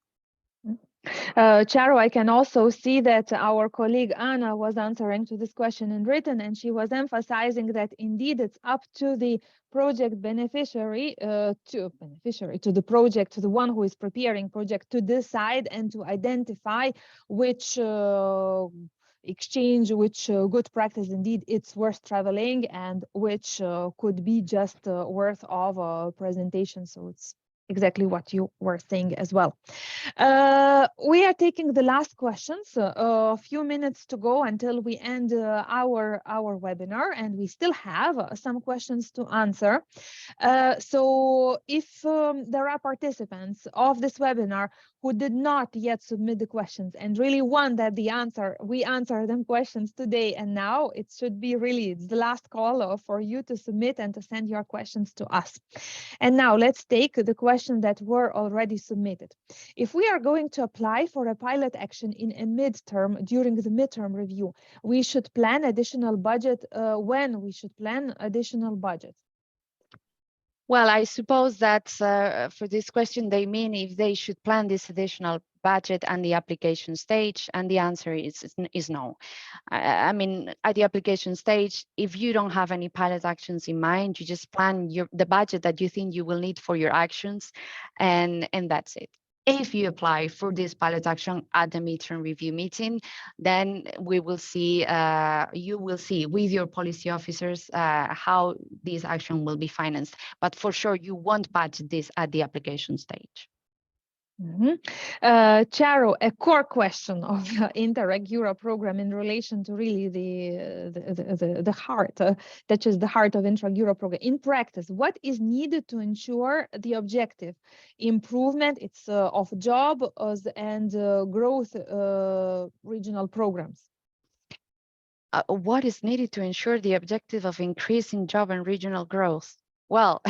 Charo, I can also see that our colleague Anna was answering to this question in written, and she was emphasizing that indeed it's up to the project beneficiary, to the project, to the one who is preparing project, to decide and to identify which exchange, which good practice indeed it's worth traveling, and which could be just worth of a presentation. So it's exactly what you were saying as well. We are taking the last questions. A few minutes to go until we end our webinar, and we still have some questions to answer. So if there are participants of this webinar who did not yet submit the questions and really want that we answer them questions today and now, it should be really, it's the last call for you to submit and to send your questions to us. And now let's take the questions that were already submitted. If we are going to apply for a pilot action in a midterm during the midterm review, we should plan additional budget. When we should plan additional budget? Well, I suppose that for this question, they mean if they should plan this additional budget and the application stage, and the answer is no. I mean, at the application stage, if you don't have any pilot actions in mind, you just plan the budget that you think you will need for your actions, and that's it. If you apply for this pilot action at the midterm review meeting, then we will see, you will see with your policy officers how this action will be financed. But for sure, you won't budget this at the application stage. Charo, a core question of the Interreg Europe program in relation to really the heart, that is the heart of Interreg Europe program. In practice, what is needed to ensure the objective improvement of job and growth regional programs? What is needed to ensure the objective of increasing job and regional growth? Well,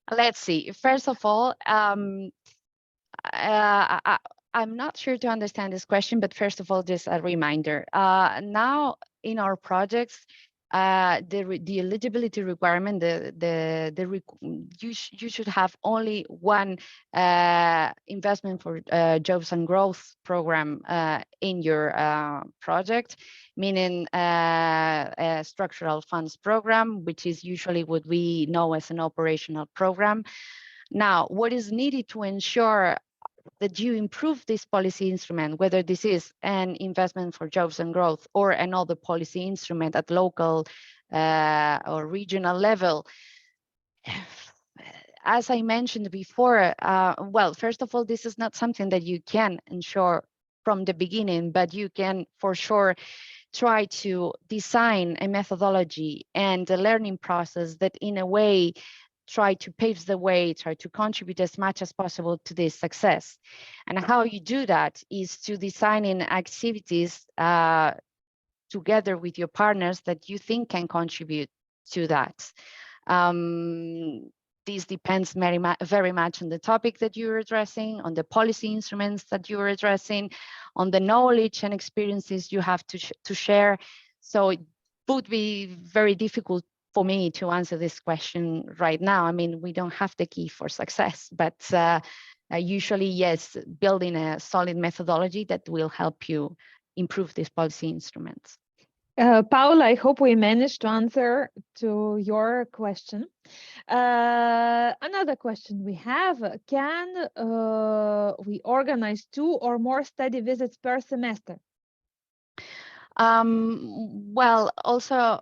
let's see. First of all, I'm not sure to understand this question, but first of all, just a reminder. Now in our projects, the eligibility requirement, you should have only one investment for jobs and growth program in your project, meaning a structural funds program, which is usually what we know as an operational program. Now, what is needed to ensure that you improve this policy instrument, whether this is an investment for jobs and growth or another policy instrument at local or regional level? As I mentioned before, well, first of all, this is not something that you can ensure from the beginning, but you can for sure try to design a methodology and a learning process that in a way try to pave the way, try to contribute as much as possible to this success. And how you do that is to designing activities together with your partners that you think can contribute to that. This depends very much on the topic that you're addressing, on the policy instruments that you're addressing, on the knowledge and experiences you have to share. So it would be very difficult for me to answer this question right now. I mean, we don't have the key for success, but usually, yes, building a solid methodology that will help you improve these policy instruments. Paula, I hope we managed to answer to your question. Another question we have, can we organize 2 or more study visits per semester? Well, also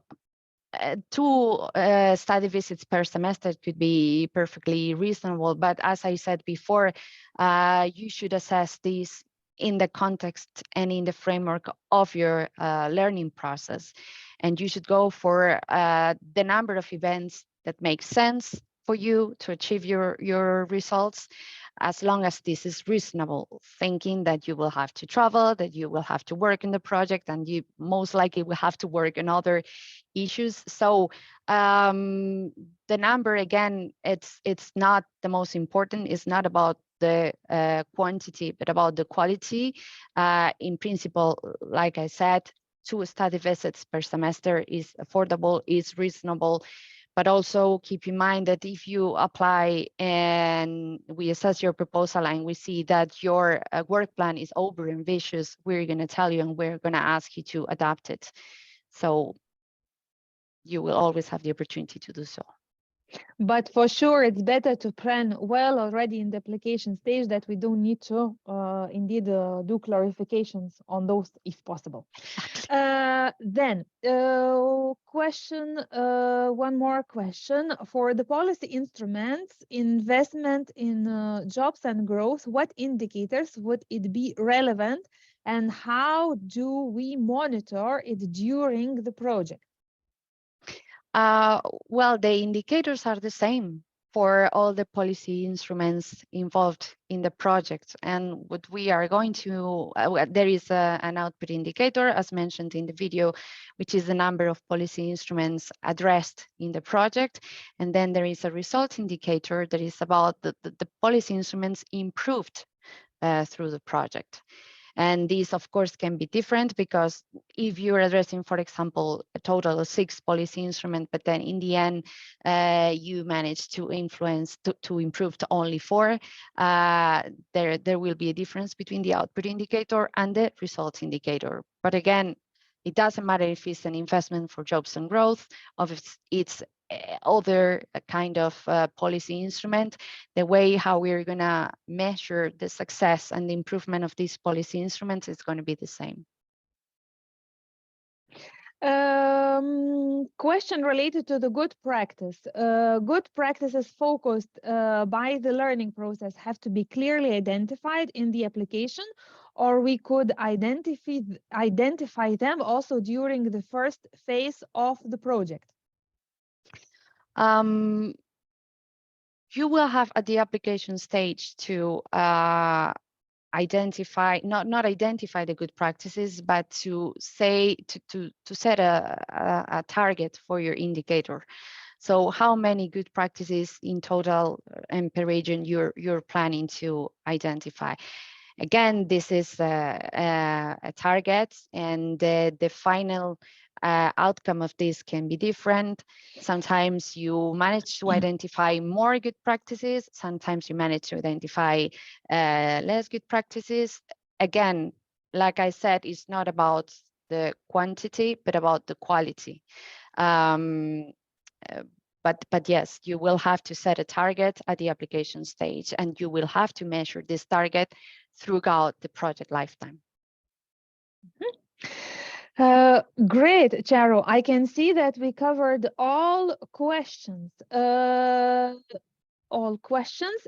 2 study visits per semester could be perfectly reasonable, but as I said before, you should assess this in the context and in the framework of your learning process. And you should go for the number of events that make sense for you to achieve your results, as long as this is reasonable, thinking that you will have to travel, that you will have to work in the project, and you most likely will have to work on other issues. So the number, again, it's not the most important. It's not about the quantity, but about the quality. In principle, like I said, 2 study visits per semester is affordable, is reasonable. But also keep in mind that if you apply and we assess your proposal and we see that your work plan is over ambitious, we're going to tell you and we're going to ask you to adapt it. So you will always have the opportunity to do so. But for sure, it's better to plan well already in the application stage, that we don't need to indeed do clarifications on those if possible. Then one more question. For the policy instruments, investment in jobs and growth, what indicators would it be relevant, and how do we monitor it during the project? Well, the indicators are the same for all the policy instruments involved in the project. And what we are going to, there is an output indicator, as mentioned in the video, which is the number of policy instruments addressed in the project. And then there is a result indicator that is about the policy instruments improved through the project. And these, of course, can be different, because if you're addressing, for example, a total of 6 policy instruments, but then in the end, you manage to influence, to improve to only 4, there will be a difference between the output indicator and the results indicator. But again, it doesn't matter if it's an investment for jobs and growth, or if it's other kind of policy instrument. The way how we're going to measure the success and the improvement of these policy instruments is going to be the same. Question related to the good practice. Good practices focused by the learning process have to be clearly identified in the application, or we could identify them also during the first phase of the project? You will have at the application stage to identify, not identify the good practices, but to say, to set a target for your indicator. So how many good practices in total and per region you're planning to identify? Again, this is a target, and the final outcome of this can be different. Sometimes you manage to identify more good practices, sometimes you manage to identify less good practices. Again, like I said, it's not about the quantity, but about the quality. But yes, you will have to set a target at the application stage, and you will have to measure this target throughout the project lifetime. Great, Charo. I can see that we covered all questions.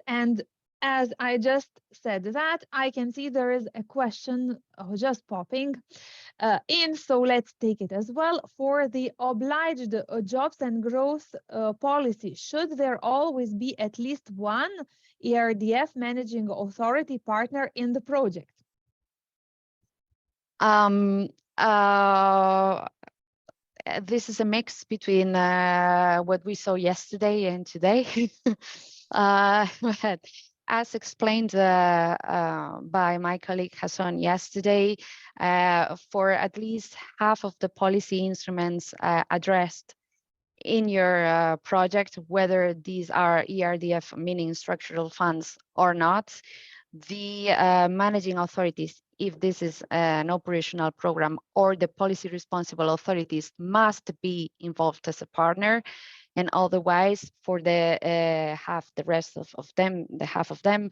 And as I just said that, I can see there is a question just popping in, so let's take it as well. For the obliged jobs and growth policy, should there always be at least one ERDF managing authority partner in the project? This is a mix between what we saw yesterday and today. But as explained by my colleague Hassan yesterday, for at least half of the policy instruments addressed in your project, whether these are ERDF, meaning structural funds, or not, the managing authorities, if this is an operational program, or the policy responsible authorities, must be involved as a partner. And otherwise, for the half of them,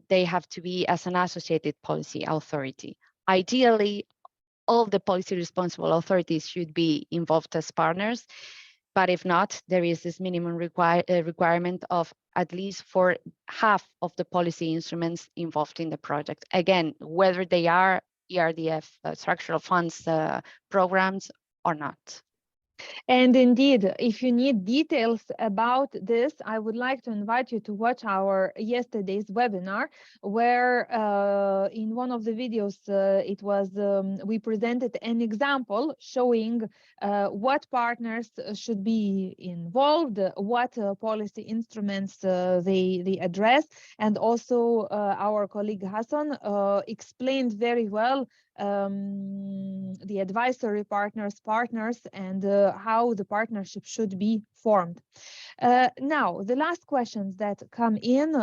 they have to be as an associated policy authority. Ideally, all the policy responsible authorities should be involved as partners. But if not, there is this minimum requirement of at least for half of the policy instruments involved in the project. Again, whether they are ERDF structural funds programs or not. And indeed, if you need details about this, I would like to invite you to watch our yesterday's webinar, where in one of the videos, we presented an example showing what partners should be involved, what policy instruments they address, and also our colleague Hassan explained very well the advisory partners, and how the partnership should be formed. Now, the last questions that come in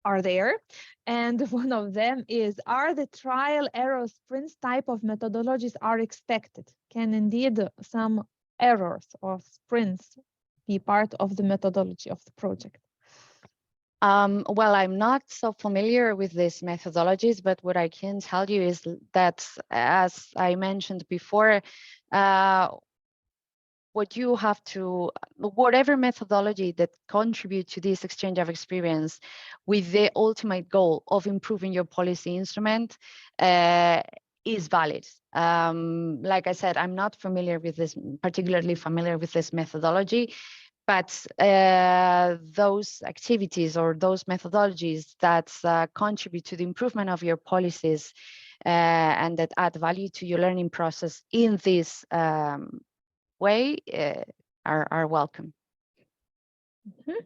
are there, and one of them is, are the trial error sprints type of methodologies are expected? Can indeed some errors or sprints be part of the methodology of the project? Well, I'm not so familiar with these methodologies, but what I can tell you is that, as I mentioned before, whatever methodology that contribute to this exchange of experience with the ultimate goal of improving your policy instrument is valid. Like I said, I'm not particularly familiar with this methodology, but those activities or those methodologies that contribute to the improvement of your policies and that add value to your learning process in this way are welcome. Mm-hmm.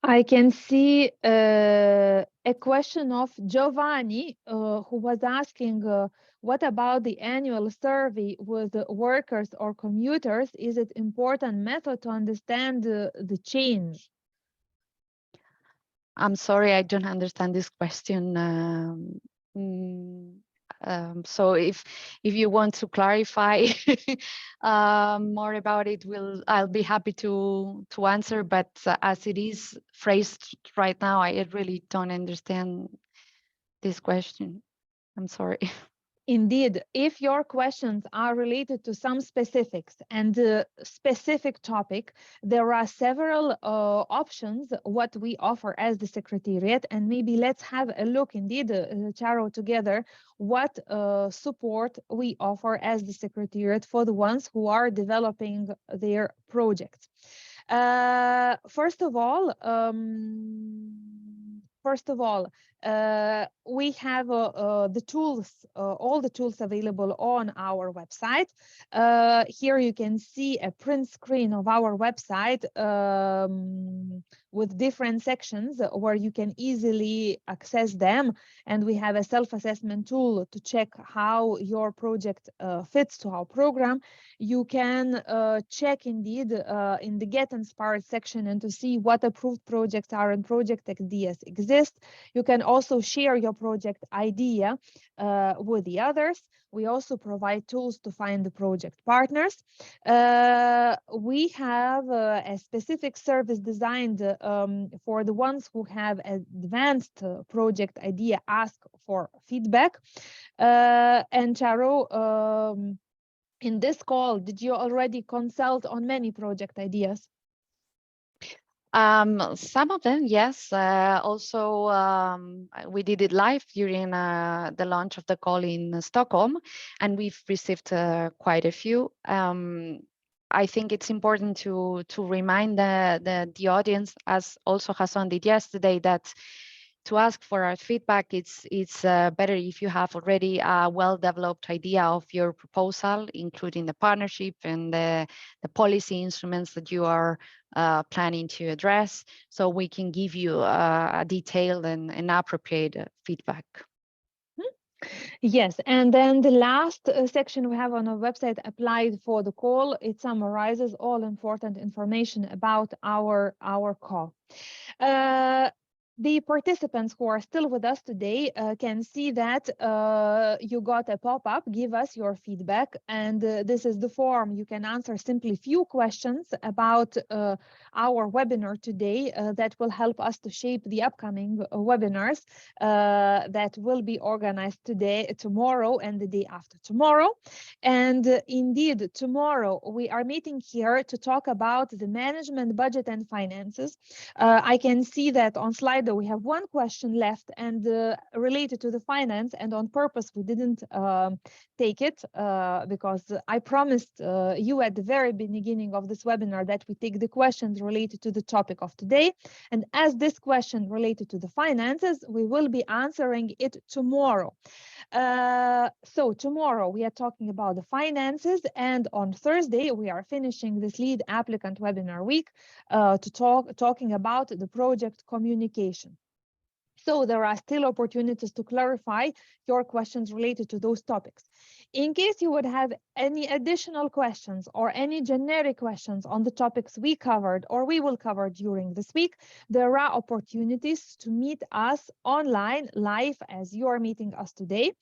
I can see a question of Giovanni, who was asking, what about the annual survey with workers or commuters? Is it important method to understand the change? I'm sorry, I don't understand this question. So if you want to clarify more about it, I'll be happy to answer. But as it is phrased right now, I really don't understand this question. I'm sorry. Indeed, if your questions are related to some specifics and a specific topic, there are several options what we offer as the Secretariat, and maybe let's have a look indeed, Charo, together, what support we offer as the Secretariat for the ones who are developing their projects. First of all, we have the tools, all the tools available on our website. Here you can see a print screen of our website with different sections where you can easily access them. And we have a self-assessment tool to check how your project fits to our program. You can check indeed in the Get Inspired section and to see what approved projects are and project ideas exist. You can also share your project idea with the others. We also provide tools to find the project partners. We have a specific service designed for the ones who have advanced project idea, ask for feedback. And Charo, in this call, did you already consult on many project ideas? Some of them, yes. Also, we did it live during the launch of the call in Stockholm, and we've received quite a few. I think it's important to remind the audience, as also Hassan did yesterday, that to ask for our feedback, it's better if you have already a well-developed idea of your proposal, including the partnership and the policy instruments that you are planning to address, so we can give you a detailed and appropriate feedback. Yes, and then the last section we have on our website, applied for the call. It summarizes all important information about our call. The participants who are still with us today can see that you got a pop-up, give us your feedback, and this is the form. You can answer simply few questions about our webinar today that will help us to shape the upcoming webinars that will be organized today, tomorrow, and the day after tomorrow. And indeed, tomorrow we are meeting here to talk about the management, budget, and finances. I can see that on slide we have one question left and related to the finance, and on purpose we didn't take it because I promised you at the very beginning of this webinar that we take the questions related to the topic of today. And as this question related to the finances, we will be answering it tomorrow. So tomorrow we are talking about the finances, and on Thursday we are finishing this lead applicant webinar week talking about the project communication. So there are still opportunities to clarify your questions related to those topics. In case you would have any additional questions or any generic questions on the topics we covered or we will cover during this week, there are opportunities to meet us online live as you are meeting us today.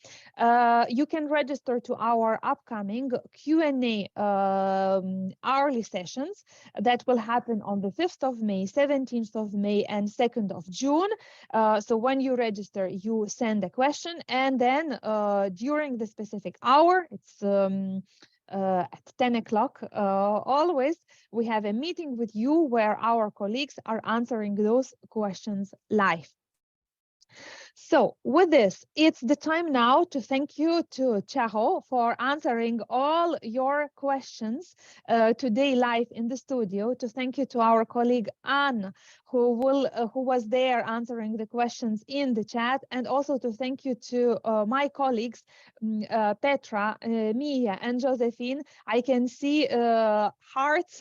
You can register to our upcoming Q&A hourly sessions that will happen on the 5th of May, 17th of May, and 2nd of June. So when you register, you send a question, and then during the specific hour, it's at 10 o'clock always, we have a meeting with you where our colleagues are answering those questions live. So with this, it's the time now to thank you to Chaho for answering all your questions today live in the studio, to thank you to our colleague Anne, who was there answering the questions in the chat, and also to thank you to my colleagues Petra, Mia, and Josephine. I can see hearts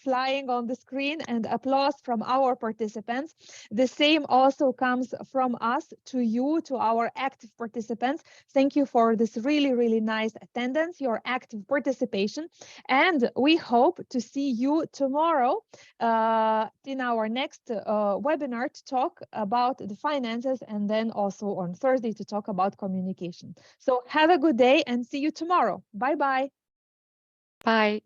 flying on the screen and applause from our participants. The same also comes from us to you, to our active participants. Thank you for this really, really nice attendance, your active participation. And we hope to see you tomorrow in our next webinar to talk about the finances, and then also on Thursday to talk about communication. So have a good day and see you tomorrow. Bye-bye. Bye.